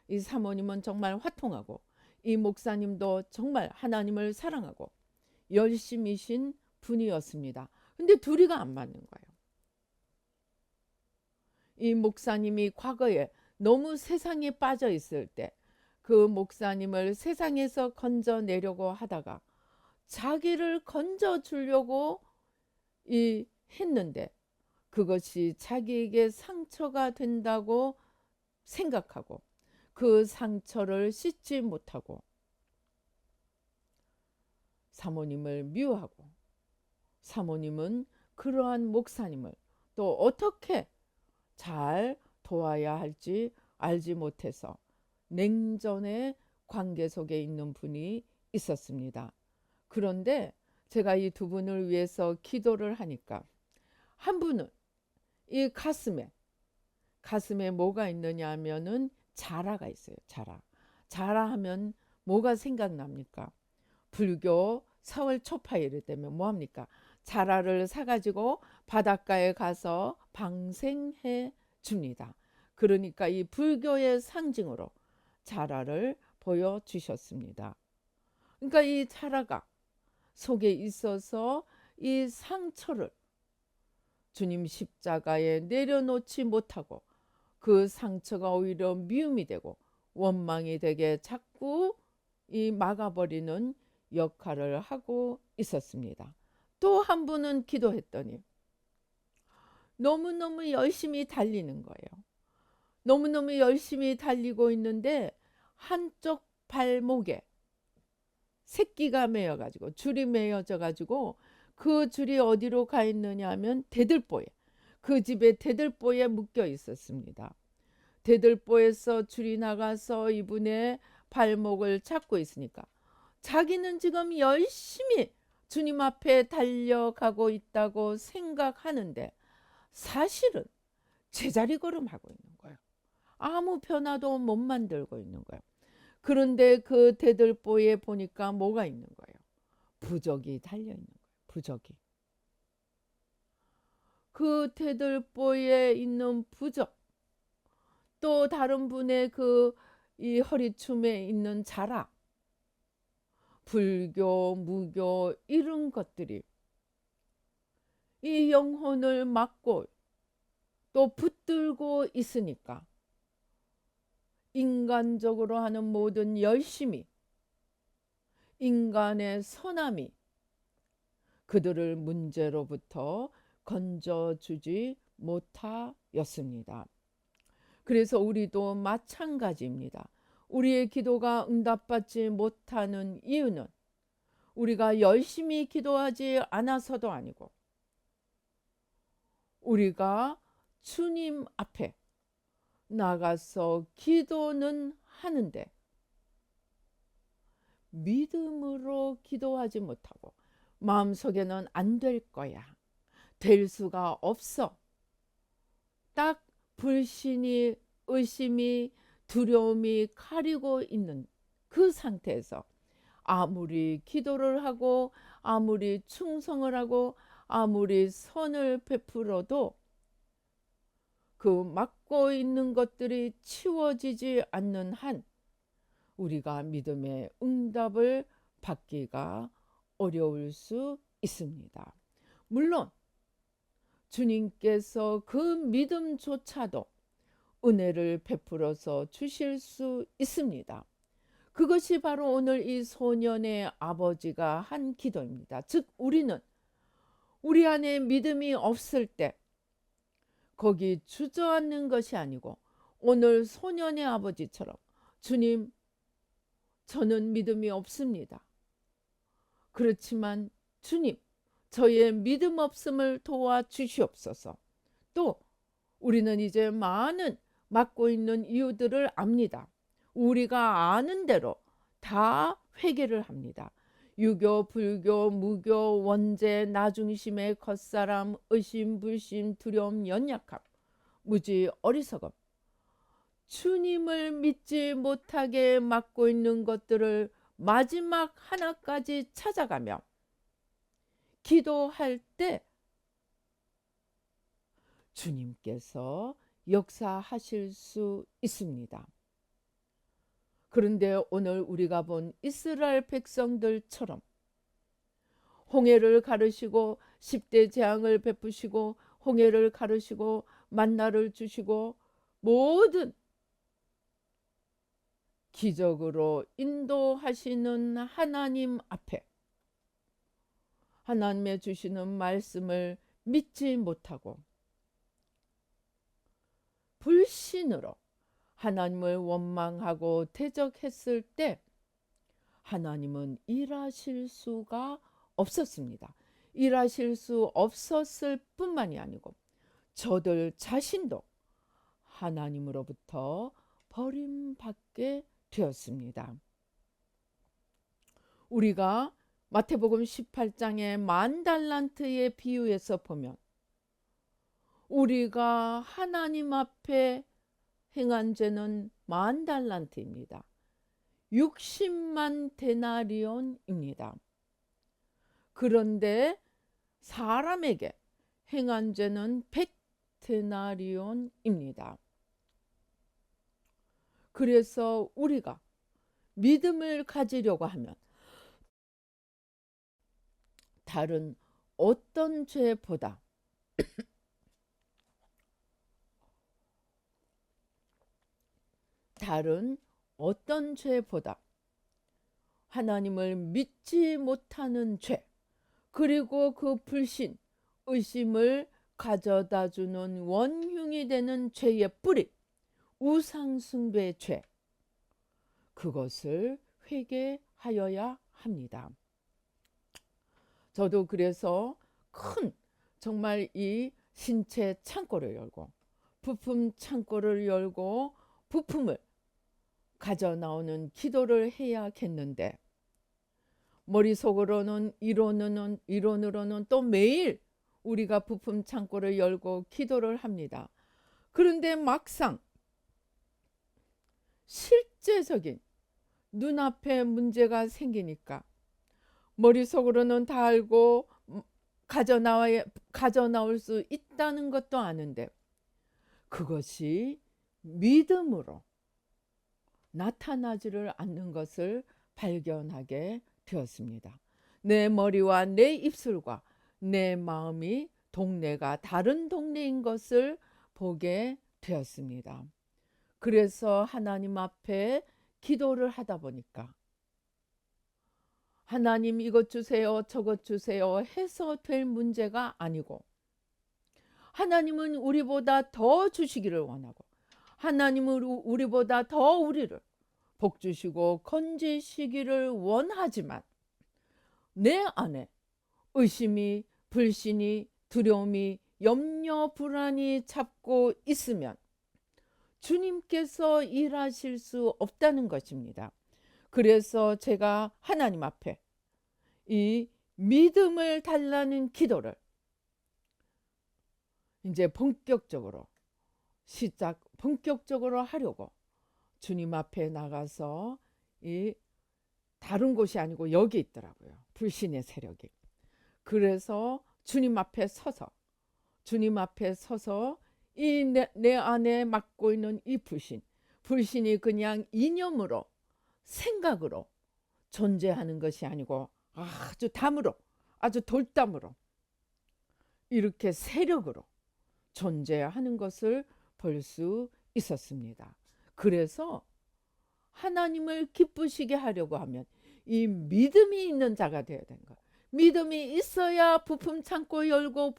이 사모님은 정말 화통하고 이 목사님도 정말 하나님을 사랑하고 열심이신 분이었습니다. 근데 둘이가 안 맞는 거예요. 이 목사님이 과거에 너무 세상에 빠져 있을 때 그 목사님을 세상에서 건져내려고 하다가 자기를 건져주려고 했는데 그것이 자기에게 상처가 된다고 생각하고 그 상처를 씻지 못하고 사모님을 미워하고 사모님은 그러한 목사님을 또 어떻게 잘 도와야 할지 알지 못해서 냉전의 관계 속에 있는 분이 있었습니다. 그런데 제가 이 두 분을 위해서 기도를 하니까 한 분은 이 가슴에 뭐가 있느냐 하면은 자라가 있어요. 자라. 자라하면 뭐가 생각납니까? 불교 4월 초파일을 때면 뭐합니까? 자라를 사가지고 바닷가에 가서 방생해 줍니다. 그러니까 이 불교의 상징으로 자라를 보여주셨습니다. 그러니까 이 자라가 속에 있어서 이 상처를 주님 십자가에 내려놓지 못하고 그 상처가 오히려 미움이 되고 원망이 되게 자꾸 이 막아버리는 역할을 하고 있었습니다. 또 한 분은 기도했더니 너무너무 열심히 달리는 거예요. 너무너무 열심히 달리고 있는데 한쪽 발목에 새끼가 매여가지고 줄이 매여져 가지고 그 줄이 어디로 가 있느냐 하면 대들보에, 그 집에 대들보에 묶여 있었습니다. 대들보에서 줄이 나가서 이분의 발목을 잡고 있으니까 자기는 지금 열심히 주님 앞에 달려가고 있다고 생각하는데 사실은 제자리 걸음하고 있는 거예요. 아무 변화도 못 만들고 있는 거예요. 그런데 그 대들보에 보니까 뭐가 있는 거예요? 부적이 달려 있는 거예요. 부적이. 그 대들보에 있는 부적, 또 다른 분의 그 이 허리춤에 있는 자라, 불교, 무교 이런 것들이 이 영혼을 막고 또 붙들고 있으니까 인간적으로 하는 모든 열심이, 인간의 선함이 그들을 문제로부터 건져주지 못하였습니다. 그래서 우리도 마찬가지입니다. 우리의 기도가 응답받지 못하는 이유는 우리가 열심히 기도하지 않아서도 아니고 우리가 주님 앞에 나가서 기도는 하는데 믿음으로 기도하지 못하고 마음속에는 안 될 거야, 될 수가 없어, 딱 불신이, 의심이, 두려움이 가리고 있는 그 상태에서 아무리 기도를 하고 아무리 충성을 하고 아무리 선을 베풀어도 그 막고 있는 것들이 치워지지 않는 한 우리가 믿음의 응답을 받기가 어려울 수 있습니다. 물론 주님께서 그 믿음조차도 은혜를 베풀어서 주실 수 있습니다. 그것이 바로 오늘 이 소년의 아버지가 한 기도입니다. 즉 우리는 우리 안에 믿음이 없을 때 거기 주저앉는 것이 아니고 오늘 소년의 아버지처럼 주님, 저는 믿음이 없습니다. 그렇지만 주님, 저의 믿음 없음을 도와주시옵소서. 또 우리는 이제 많은 맡고 있는 이유들을 압니다. 우리가 아는 대로 다 회개를 합니다. 유교, 불교, 무교, 원죄, 나중심의 겉사람, 의심, 불신, 두려움, 연약함, 무지, 어리석음, 주님을 믿지 못하게 막고 있는 것들을 마지막 하나까지 찾아가며 기도할 때 주님께서 역사하실 수 있습니다. 그런데 오늘 우리가 본 이스라엘 백성들처럼 홍해를 가르시고 10대 재앙을 베푸시고 홍해를 가르시고 만나를 주시고 모든 기적으로 인도하시는 하나님 앞에 하나님의 주시는 말씀을 믿지 못하고 불신으로 하나님을 원망하고 대적했을 때 하나님은 일하실 수가 없었습니다. 일하실 수 없었을 뿐만이 아니고 저들 자신도 하나님으로부터 버림받게 되었습니다. 우리가 마태복음 18장의 만 달란트의 비유에서 보면 우리가 하나님 앞에 행한 죄는 10,000,000달란트입니다. 60만 데나리온입니다. 그런데 사람에게 행한 죄는 100데나리온입니다. 그래서 우리가 믿음을 가지려고 하면 다른 어떤 죄보다 하나님을 믿지 못하는 죄, 그리고 그 불신, 의심을 가져다 주는 원흉이 되는 죄의 뿌리, 우상숭배의 죄, 그것을 회개하여야 합니다. 저도 그래서 큰 정말 이 신체 창고를 열고 부품 창고를 열고 부품을 가져 나오는 기도를 해야겠는데, 머릿속으로는 이론으로는 또 매일 우리가 부품 창고를 열고 기도를 합니다. 그런데 막상 실제적인 눈앞에 문제가 생기니까 머릿속으로는 다 알고 가져나올 수 있다는 것도 아는데 그것이 믿음으로 나타나지를 않는 것을 발견하게 되었습니다. 내 머리와 내 입술과 내 마음이 동네가 다른 동네인 것을 보게 되었습니다. 그래서 하나님 앞에 기도를 하다 보니까 하나님 이것 주세요 저것 주세요 해서 될 문제가 아니고, 하나님은 우리보다 더 주시기를 원하고, 하나님은 우리보다 더 우리를 복 주시고 건지시기를 원하지만 내 안에 의심이, 불신이, 두려움이, 염려, 불안이 잡고 있으면 주님께서 일하실 수 없다는 것입니다. 그래서 제가 하나님 앞에 이 믿음을 달라는 기도를 이제 본격적으로 하려고 주님 앞에 나가서 이 다른 곳이 아니고 여기 있더라고요. 불신의 세력이. 그래서 주님 앞에 서서 이 내 안에 맡고 있는 이 불신이 그냥 이념으로, 생각으로 존재하는 것이 아니고 아주 담으로, 아주 돌담으로 이렇게 세력으로 존재하는 것을 볼 수 있었습니다. 그래서 하나님을 기쁘시게 하려고 하면 이 믿음이 있는 자가 되어야 되는 거예요. 믿음이 있어야 부품 창고 열고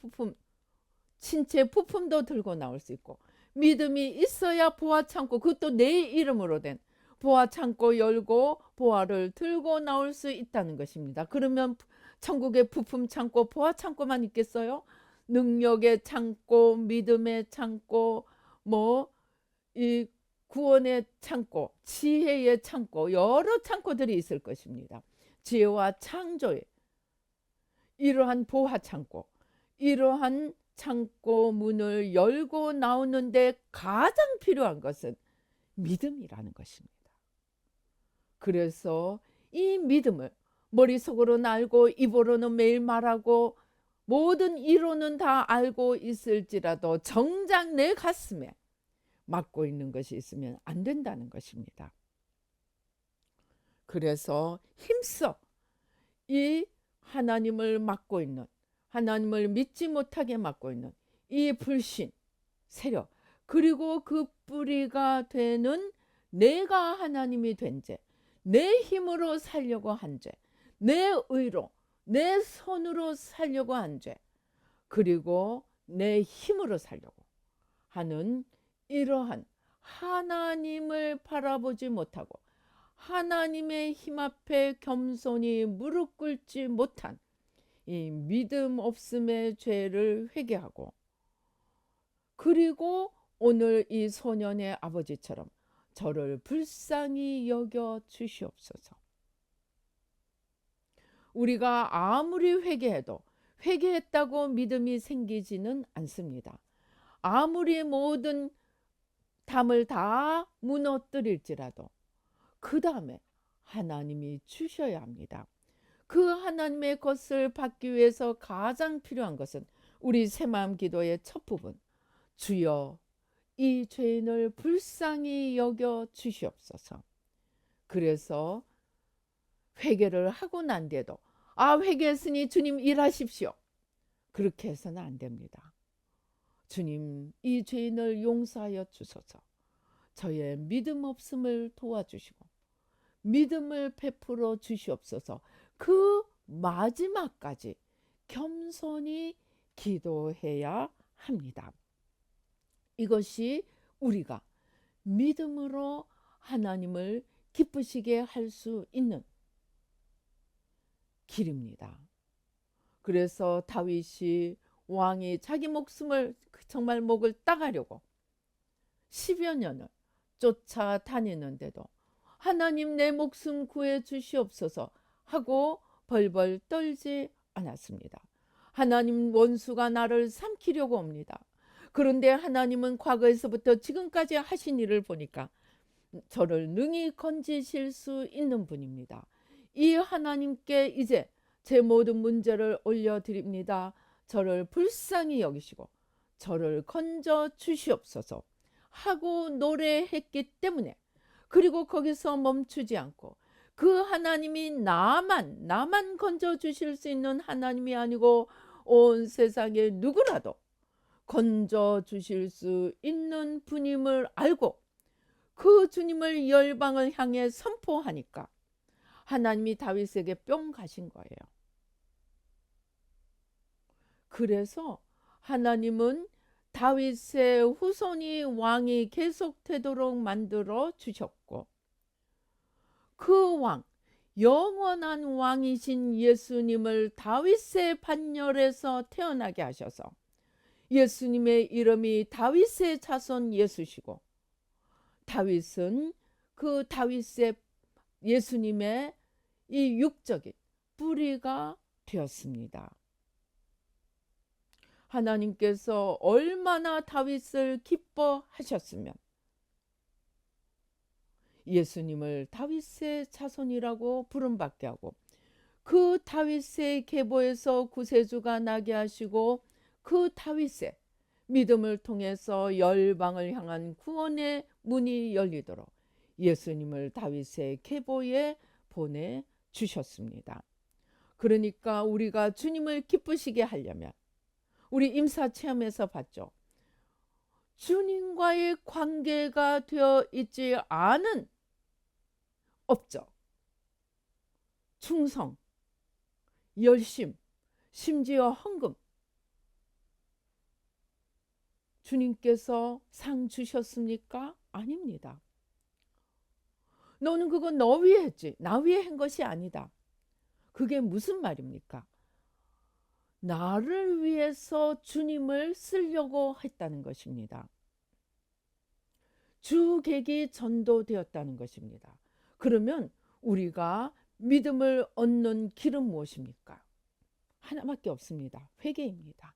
신체 부품도 들고 나올 수 있고, 믿음이 있어야 보아 창고, 그것도 내 이름으로 된 보아 창고 열고 보아를 들고 나올 수 있다는 것입니다. 그러면 천국의 부품 창고, 보아 창고만 있겠어요? 능력의 창고, 믿음의 창고, 이 구원의 창고, 지혜의 창고, 여러 창고들이 있을 것입니다. 지혜와 창조의 이러한 보화 창고, 이러한 창고 문을 열고 나오는데 가장 필요한 것은 믿음이라는 것입니다. 그래서 이 믿음을 머릿속으로는 알고 입으로는 매일 말하고 모든 이론은 다 알고 있을지라도 정작 내 가슴에 맡고 있는 것이 있으면 안 된다는 것입니다. 그래서 힘써 이 하나님을 맡고 있는, 하나님을 믿지 못하게 맡고 있는 이 불신 세력, 그리고 그 뿌리가 되는 내가 하나님이 된 죄, 내 힘으로 살려고 한 죄, 내 의로, 내 손으로 살려고 한 죄, 그리고 내 힘으로 살려고 하는 이러한 하나님을 바라보지 못하고 하나님의 힘 앞에 겸손히 무릎 꿇지 못한 이 믿음 없음의 죄를 회개하고, 그리고 오늘 이 소년의 아버지처럼 저를 불쌍히 여겨 주시옵소서. 우리가 아무리 회개해도 회개했다고 믿음이 생기지는 않습니다. 아무리 모든 담을 다 무너뜨릴지라도 그 다음에 하나님이 주셔야 합니다. 그 하나님의 것을 받기 위해서 가장 필요한 것은 우리 새마음 기도의 첫 부분, 주여 이 죄인을 불쌍히 여겨 주시옵소서. 그래서 회개를 하고 난 뒤에도 회개했으니 주님 일하십시오. 그렇게 해서는 안 됩니다. 주님 이 죄인을 용서하여 주소서. 저의 믿음 없음을 도와주시고 믿음을 베풀어 주시옵소서. 그 마지막까지 겸손히 기도해야 합니다. 이것이 우리가 믿음으로 하나님을 기쁘시게 할 수 있는 길입니다. 그래서 다윗이 왕이 자기 목숨을 정말 목을 따가려고 10여 년을 쫓아다니는데도 하나님 내 목숨 구해 주시옵소서 하고 벌벌 떨지 않았습니다. 하나님 원수가 나를 삼키려고 옵니다. 그런데 하나님은 과거에서부터 지금까지 하신 일을 보니까 저를 능히 건지실 수 있는 분입니다. 이 하나님께 이제 제 모든 문제를 올려드립니다. 저를 불쌍히 여기시고 저를 건져 주시옵소서 하고 노래했기 때문에, 그리고 거기서 멈추지 않고 그 하나님이 나만 건져 주실 수 있는 하나님이 아니고 온 세상에 누구라도 건져 주실 수 있는 분임을 알고 그 주님을 열방을 향해 선포하니까 하나님이 다윗에게 뿅 가신 거예요. 그래서 하나님은 다윗의 후손이 왕이 계속되도록 만들어 주셨고, 그 왕, 영원한 왕이신 예수님을 다윗의 반열에서 태어나게 하셔서 예수님의 이름이 다윗의 자손 예수시고, 다윗은 그 다윗의 예수님의 이 육적인 뿌리가 되었습니다. 하나님께서 얼마나 다윗을 기뻐하셨으면 예수님을 다윗의 자손이라고 부름받게 하고 그 다윗의 계보에서 구세주가 나게 하시고 그 다윗의 믿음을 통해서 열방을 향한 구원의 문이 열리도록 예수님을 다윗의 계보에 보내주셨습니다. 그러니까 우리가 주님을 기쁘시게 하려면 우리 임사체험에서 봤죠. 주님과의 관계가 되어 있지 않은 업적, 충성, 열심, 심지어 헌금, 주님께서 상 주셨습니까? 아닙니다. 너는 그거 너 위해 했지 나 위해 한 것이 아니다. 그게 무슨 말입니까? 나를 위해서 주님을 쓰려고 했다는 것입니다. 주객이 전도되었다는 것입니다. 그러면 우리가 믿음을 얻는 길은 무엇입니까? 하나밖에 없습니다. 회개입니다.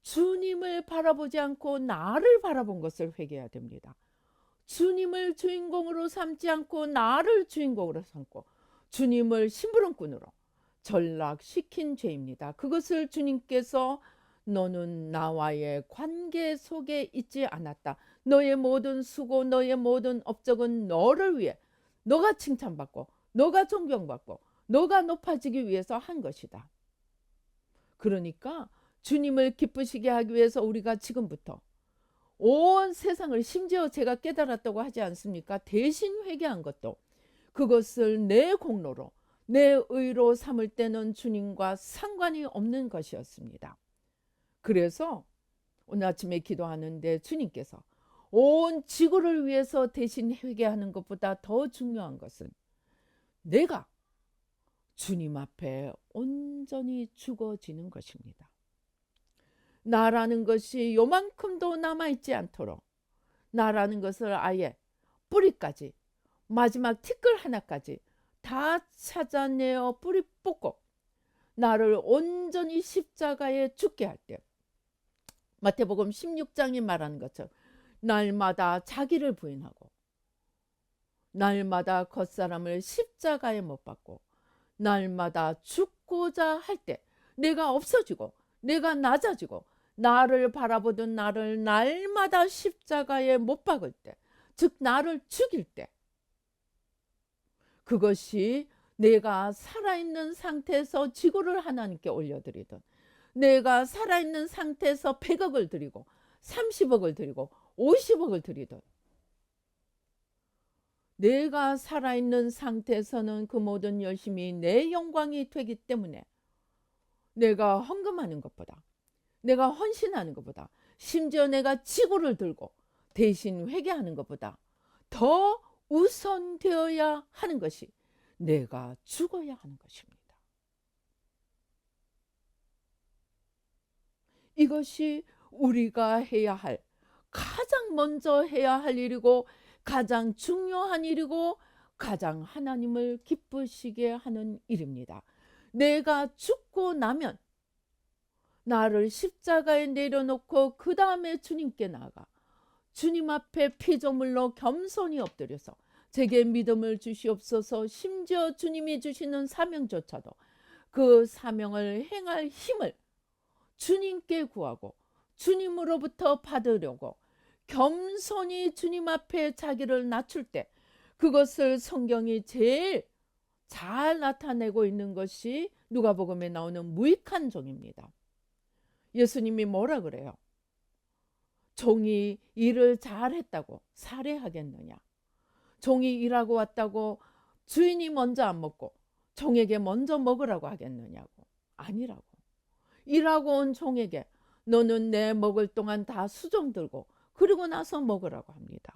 주님을 바라보지 않고 나를 바라본 것을 회개해야 됩니다. 주님을 주인공으로 삼지 않고 나를 주인공으로 삼고 주님을 심부름꾼으로 전락시킨 죄입니다. 그것을 주님께서 너는 나와의 관계 속에 있지 않았다. 너의 모든 수고, 너의 모든 업적은 너를 위해, 너가 칭찬받고 너가 존경받고 너가 높아지기 위해서 한 것이다. 그러니까 주님을 기쁘시게 하기 위해서 우리가 지금부터 온 세상을, 심지어 제가 깨달았다고 하지 않습니까? 대신 회개한 것도 그것을 내 공로로 내 의로 삼을 때는 주님과 상관이 없는 것이었습니다. 그래서 오늘 아침에 기도하는데 주님께서 온 지구를 위해서 대신 회개하는 것보다 더 중요한 것은 내가 주님 앞에 온전히 죽어지는 것입니다. 나라는 것이 요만큼도 남아있지 않도록 나라는 것을 아예 뿌리까지, 마지막 티끌 하나까지 다 찾아내어 뿌리 뽑고 나를 온전히 십자가에 죽게 할 때, 마태복음 16장이 말하는 것처럼 날마다 자기를 부인하고 날마다 겉사람을 십자가에 못 박고 날마다 죽고자 할 때 내가 없어지고 내가 낮아지고 나를 바라보던 나를 날마다 십자가에 못 박을 때, 즉 나를 죽일 때, 그것이 내가 살아있는 상태에서 지구를 하나님께 올려드리든 내가 살아있는 상태에서 100억을 드리고 30억을 드리고 50억을 드리든 내가 살아있는 상태에서는 그 모든 열심이 내 영광이 되기 때문에 내가 헌금하는 것보다 내가 헌신하는 것보다 심지어 내가 지구를 들고 대신 회개하는 것보다 더 우선되어야 하는 것이 내가 죽어야 하는 것입니다. 이것이 우리가 해야 할 가장 먼저 해야 할 일이고 가장 중요한 일이고 가장 하나님을 기쁘시게 하는 일입니다. 내가 죽고 나면 나를 십자가에 내려놓고 그 다음에 주님께 나아가 주님 앞에 피조물로 겸손히 엎드려서 제게 믿음을 주시옵소서. 심지어 주님이 주시는 사명조차도 그 사명을 행할 힘을 주님께 구하고 주님으로부터 받으려고 겸손히 주님 앞에 자기를 낮출 때 그것을 성경이 제일 잘 나타내고 있는 것이 누가복음에 나오는 무익한 종입니다. 예수님이 뭐라 그래요? 종이 일을 잘했다고 살해하겠느냐? 종이 일하고 왔다고 주인이 먼저 안 먹고 종에게 먼저 먹으라고 하겠느냐고. 아니라고. 일하고 온 종에게 너는 내 먹을 동안 다 수종 들고 그리고 나서 먹으라고 합니다.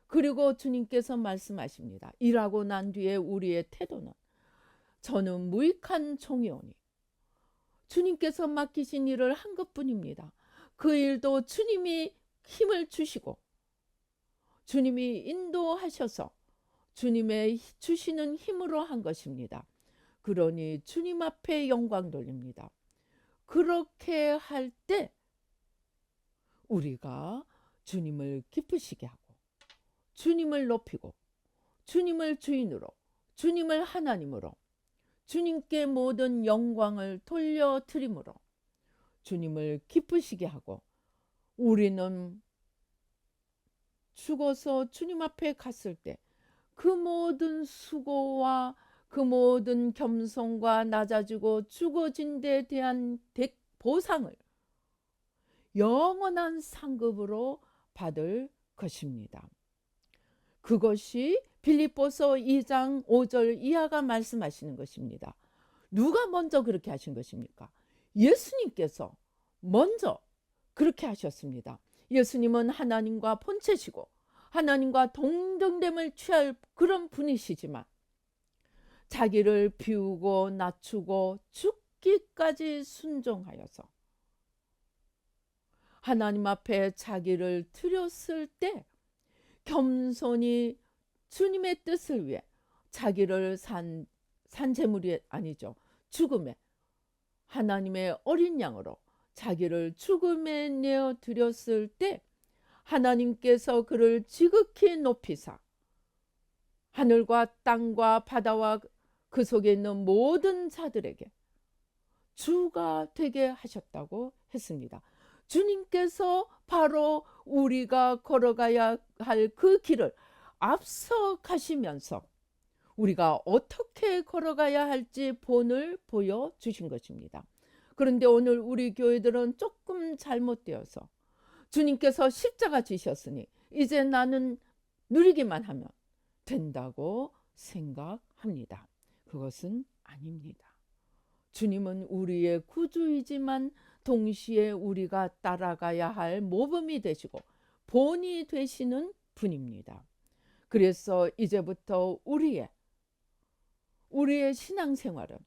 그리고 주님께서 말씀하십니다. 일하고 난 뒤에 우리의 태도는 저는 무익한 종이오니 주님께서 맡기신 일을 한 것뿐입니다. 그 일도 주님이 힘을 주시고 주님이 인도하셔서 주님의 주시는 힘으로 한 것입니다. 그러니 주님 앞에 영광 돌립니다. 그렇게 할 때 우리가 주님을 기쁘시게 하고 주님을 높이고 주님을 주인으로 주님을 하나님으로 주님께 모든 영광을 돌려드림으로 주님을 기쁘시게 하고 우리는 죽어서 주님 앞에 갔을 때 그 모든 수고와 그 모든 겸손과 낮아지고 죽어진 데 대한 보상을 영원한 상급으로 받을 것입니다. 그것이 빌립보서 2장 5절 이하가 말씀하시는 것입니다. 누가 먼저 그렇게 하신 것입니까? 예수님께서 먼저 그렇게 하셨습니다. 예수님은 하나님과 본체시고 하나님과 동등됨을 취할 그런 분이시지만 자기를 비우고 낮추고 죽기까지 순종하여서 하나님 앞에 자기를 드렸을 때 겸손히 주님의 뜻을 위해 자기를 산제물이 아니죠. 죽음에 하나님의 어린 양으로 자기를 죽음에 내어 드렸을 때 하나님께서 그를 지극히 높이사 하늘과 땅과 바다와 그 속에 있는 모든 자들에게 주가 되게 하셨다고 했습니다. 주님께서 바로 우리가 걸어가야 할 그 길을 앞서 가시면서 우리가 어떻게 걸어가야 할지 본을 보여주신 것입니다. 그런데 오늘 우리 교회들은 조금 잘못되어서 주님께서 십자가 지셨으니 이제 나는 누리기만 하면 된다고 생각합니다. 그것은 아닙니다. 주님은 우리의 구주이지만 동시에 우리가 따라가야 할 모범이 되시고 본이 되시는 분입니다. 그래서 이제부터 우리의 신앙생활은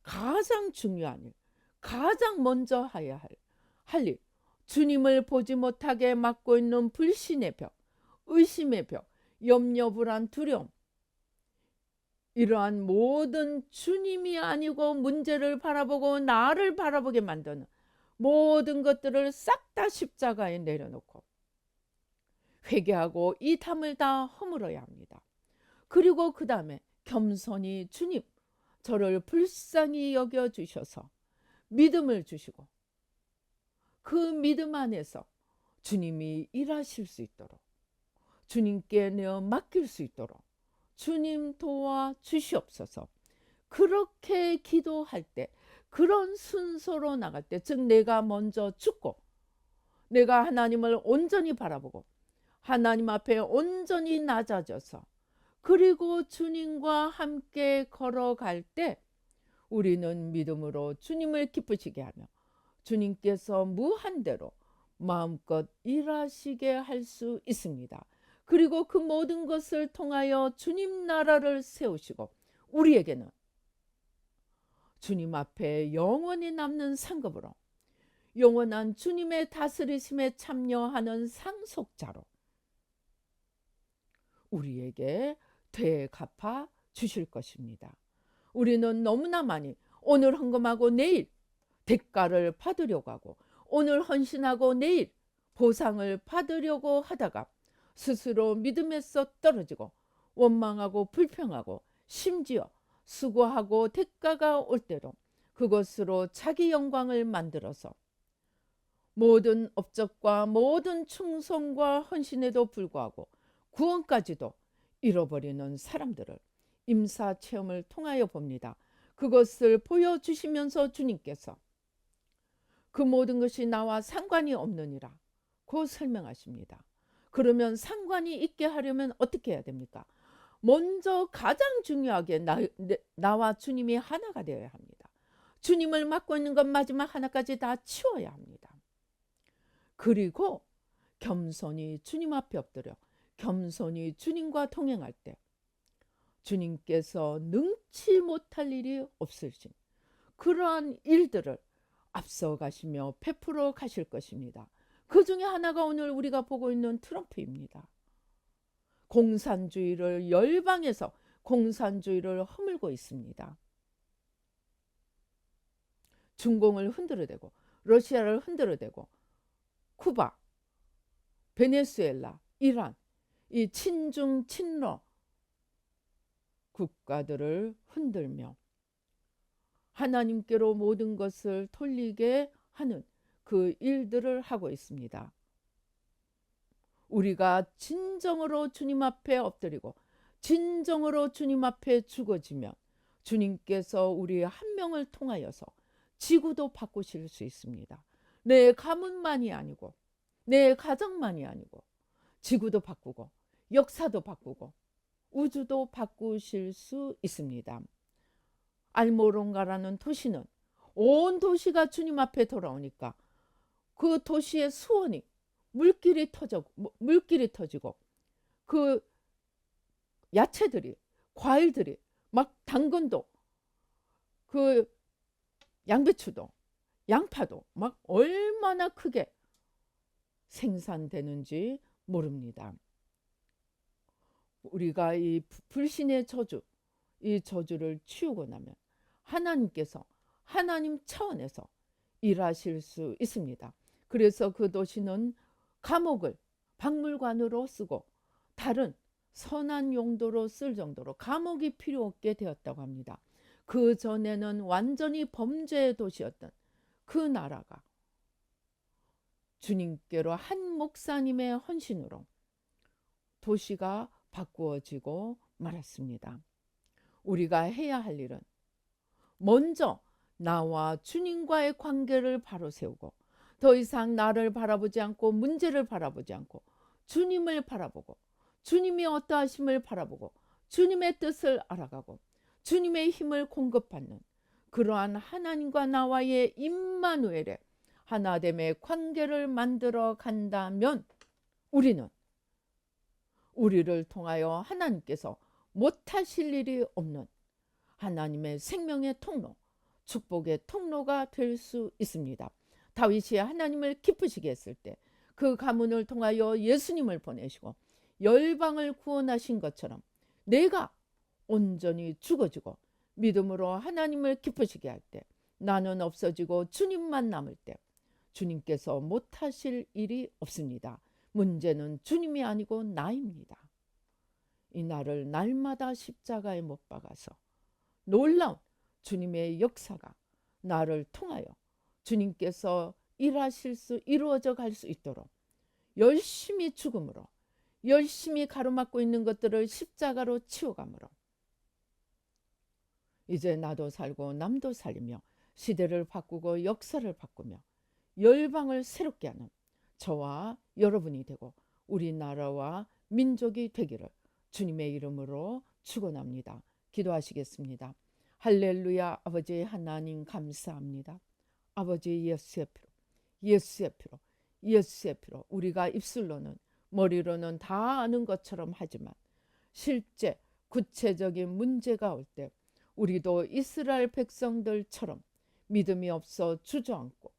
가장 중요한 일, 가장 먼저 해야 할 일, 주님을 보지 못하게 막고 있는 불신의 벽, 의심의 벽, 염려, 불안, 두려움, 이러한 모든 주님이 아니고 문제를 바라보고 나를 바라보게 만드는 모든 것들을 싹 다 십자가에 내려놓고 회개하고 이 담을 다 허물어야 합니다. 그리고 그 다음에 겸손히 주님, 저를 불쌍히 여겨주셔서 믿음을 주시고 그 믿음 안에서 주님이 일하실 수 있도록 주님께 내어 맡길 수 있도록 주님 도와주시옵소서. 그렇게 기도할 때, 그런 순서로 나갈 때, 즉 내가 먼저 죽고 내가 하나님을 온전히 바라보고 하나님 앞에 온전히 낮아져서 그리고 주님과 함께 걸어갈 때 우리는 믿음으로 주님을 기쁘시게 하며 주님께서 무한대로 마음껏 일하시게 할 수 있습니다. 그리고 그 모든 것을 통하여 주님 나라를 세우시고 우리에게는 주님 앞에 영원히 남는 상급으로 영원한 주님의 다스리심에 참여하는 상속자로 우리에게 되갚아 주실 것입니다. 우리는 너무나 많이 오늘 헌금하고 내일 대가를 받으려고 하고 오늘 헌신하고 내일 보상을 받으려고 하다가 스스로 믿음에서 떨어지고 원망하고 불평하고 심지어 수고하고 대가가 올 때도 그것으로 자기 영광을 만들어서 모든 업적과 모든 충성과 헌신에도 불구하고 구원까지도 잃어버리는 사람들을 임사체험을 통하여 봅니다. 그것을 보여주시면서 주님께서 그 모든 것이 나와 상관이 없느니라 고 설명하십니다. 그러면 상관이 있게 하려면 어떻게 해야 됩니까? 먼저 가장 중요하게 나와 주님이 하나가 되어야 합니다. 주님을 맡고 있는 것 마지막 하나까지 다 치워야 합니다. 그리고 겸손히 주님 앞에 엎드려 겸손히 주님과 동행할 때 주님께서 능치 못할 일이 없으신 그러한 일들을 앞서가시며 베풀어 가실 것입니다. 그 중에 하나가 오늘 우리가 보고 있는 트럼프입니다. 공산주의를 열방에서 공산주의를 허물고 있습니다. 중공을 흔들어대고 러시아를 흔들어대고 쿠바, 베네수엘라, 이란 이 친중 친러 국가들을 흔들며 하나님께로 모든 것을 돌리게 하는 그 일들을 하고 있습니다. 우리가 진정으로 주님 앞에 엎드리고 진정으로 주님 앞에 죽어지면 주님께서 우리 한 명을 통하여서 지구도 바꾸실 수 있습니다. 내 가문만이 아니고 내 가정만이 아니고 지구도 바꾸고 역사도 바꾸고 우주도 바꾸실 수 있습니다. 알모론가라는 도시는 온 도시가 주님 앞에 돌아오니까 그 도시의 수원이 물길이 터지고 그 야채들이 과일들이 막 당근도 그 양배추도 양파도 막 얼마나 크게 생산되는지 모릅니다. 우리가 이 불신의 저주, 이 저주를 치우고 나면 하나님께서 하나님 차원에서 일하실 수 있습니다. 그래서 그 도시는 감옥을 박물관으로 쓰고 다른 선한 용도로 쓸 정도로 감옥이 필요 없게 되었다고 합니다. 그 전에는 완전히 범죄의 도시였던 그 나라가 주님께로 한 목사님의 헌신으로 도시가 바꾸어지고 말았습니다. 우리가 해야 할 일은 먼저 나와 주님과의 관계를 바로 세우고 더 이상 나를 바라보지 않고 문제를 바라보지 않고 주님을 바라보고 주님이 어떠하심을 바라보고 주님의 뜻을 알아가고 주님의 힘을 공급받는 그러한 하나님과 나와의 임마누엘의 하나됨의 관계를 만들어 간다면 우리는 우리를 통하여 하나님께서 못하실 일이 없는 하나님의 생명의 통로, 축복의 통로가 될 수 있습니다. 다윗이 하나님을 기쁘시게 했을 때 그 가문을 통하여 예수님을 보내시고 열방을 구원하신 것처럼 내가 온전히 죽어지고 믿음으로 하나님을 기쁘시게 할 때 나는 없어지고 주님만 남을 때 주님께서 못하실 일이 없습니다. 문제는 주님이 아니고 나입니다. 이 나를 날마다 십자가에 못 박아서 놀라운 주님의 역사가 나를 통하여 주님께서 이루어져 갈 수 있도록 열심히 죽음으로, 열심히 가로막고 있는 것들을 십자가로 치워감으로 이제 나도 살고 남도 살리며 시대를 바꾸고 역사를 바꾸며 열방을 새롭게 하는 저와 여러분이 되고 우리나라와 민족이 되기를 주님의 이름으로 축원합니다. 기도하시겠습니다. 할렐루야. 아버지 하나님 감사합니다. 아버지 예수의 피로, 예수의 피로, 예수의 피로. 우리가 입술로는 머리로는 다 아는 것처럼 하지만 실제 구체적인 문제가 올 때 우리도 이스라엘 백성들처럼 믿음이 없어 주저앉고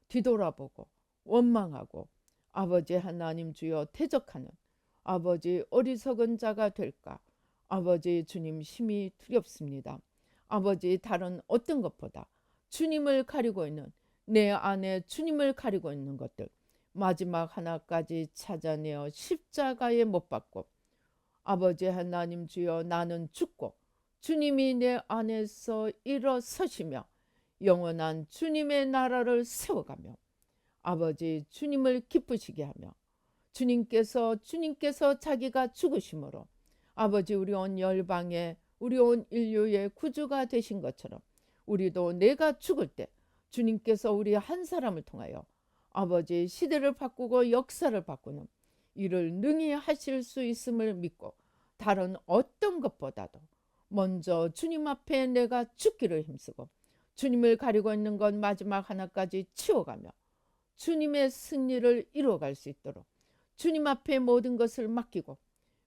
뒤돌아보고 원망하고 아버지 하나님 주여 대적하는 아버지 어리석은 자가 될까. 아버지 주님 심히 두렵습니다. 아버지 다른 어떤 것보다 주님을 가리고 있는 내 안에 주님을 가리고 있는 것들 마지막 하나까지 찾아내어 십자가에 못 박고 아버지 하나님 주여 나는 죽고 주님이 내 안에서 일어서시며 영원한 주님의 나라를 세워가며 아버지 주님을 기쁘시게 하며 주님께서 자기가 죽으심으로 아버지 우리 온 열방에 우리 온 인류의 구주가 되신 것처럼 우리도 내가 죽을 때 주님께서 우리 한 사람을 통하여 아버지 시대를 바꾸고 역사를 바꾸는 일을 능히 하실 수 있음을 믿고 다른 어떤 것보다도 먼저 주님 앞에 내가 죽기를 힘쓰고 주님을 가리고 있는 것 마지막 하나까지 치워가며 주님의 승리를 이루어갈 수 있도록 주님 앞에 모든 것을 맡기고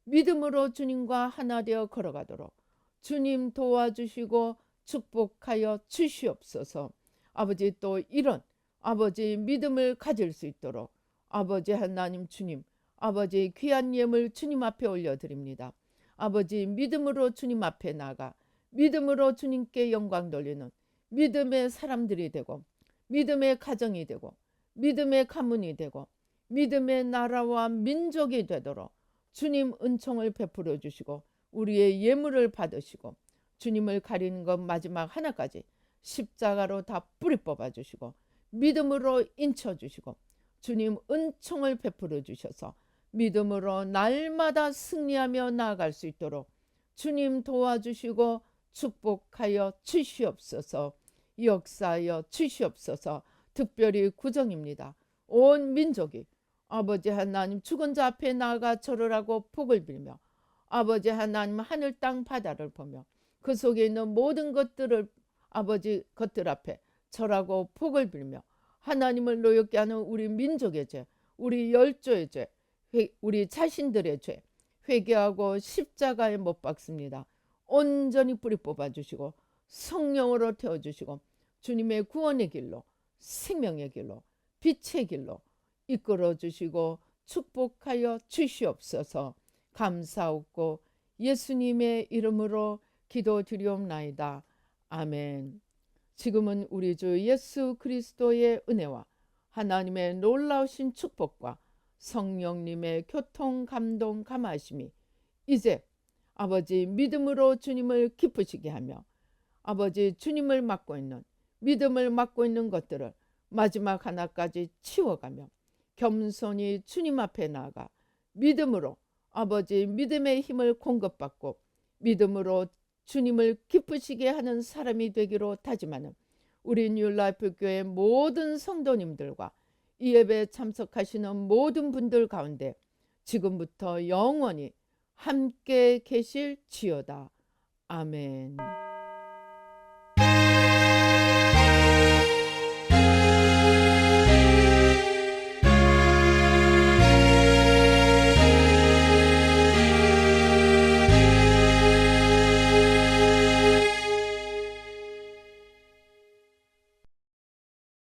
믿음으로 주님과 하나 되어 걸어가도록 주님 도와주시고 축복하여 주시옵소서. 아버지 또 이런 아버지 믿음을 가질 수 있도록 아버지 하나님 주님 아버지 귀한 예물 주님 앞에 올려드립니다. 아버지 믿음으로 주님 앞에 나가 믿음으로 주님께 영광 돌리는 믿음의 사람들이 되고 믿음의 가정이 되고 믿음의 가문이 되고 믿음의 나라와 민족이 되도록 주님 은총을 베풀어 주시고 우리의 예물을 받으시고 주님을 가리는 것 마지막 하나까지 십자가로 다 뿌리 뽑아 주시고 믿음으로 인쳐 주시고 주님 은총을 베풀어 주셔서 믿음으로 날마다 승리하며 나아갈 수 있도록 주님 도와주시고 축복하여 주시옵소서. 역사하여 주시옵소서. 특별히 구정입니다. 온 민족이 아버지 하나님 죽은 자 앞에 나아가 절을 복을 빌며 아버지 하나님 하늘 땅 바다를 보며 그 속에 있는 모든 것들을 아버지 것들 앞에 절하고 복을 빌며 하나님을 노엽게 하는 우리 민족의 죄, 우리 열조의 죄, 우리 자신들의 죄 회개하고 십자가에 못 박습니다. 온전히 뿌리 뽑아주시고 성령으로 태워주시고 주님의 구원의 길로 생명의 길로 빛의 길로 이끌어주시고 축복하여 주시옵소서. 감사하고 예수님의 이름으로 기도드리옵나이다. 아멘. 지금은 우리 주 예수 그리스도의 은혜와 하나님의 놀라우신 축복과 성령님의 교통 감동 감하심이 이제 아버지 믿음으로 주님을 기쁘시게 하며 아버지 주님을 맡고 있는 믿음을 맡고 있는 것들을 마지막 하나까지 치워가며 겸손히 주님 앞에 나아가 믿음으로 아버지 믿음의 힘을 공급받고 믿음으로 주님을 기쁘시게 하는 사람이 되기로 다짐하는 우리 뉴라이프 교회 모든 성도님들과 이 예배에 참석하시는 모든 분들 가운데 지금부터 영원히 함께 계실지어다. 아멘.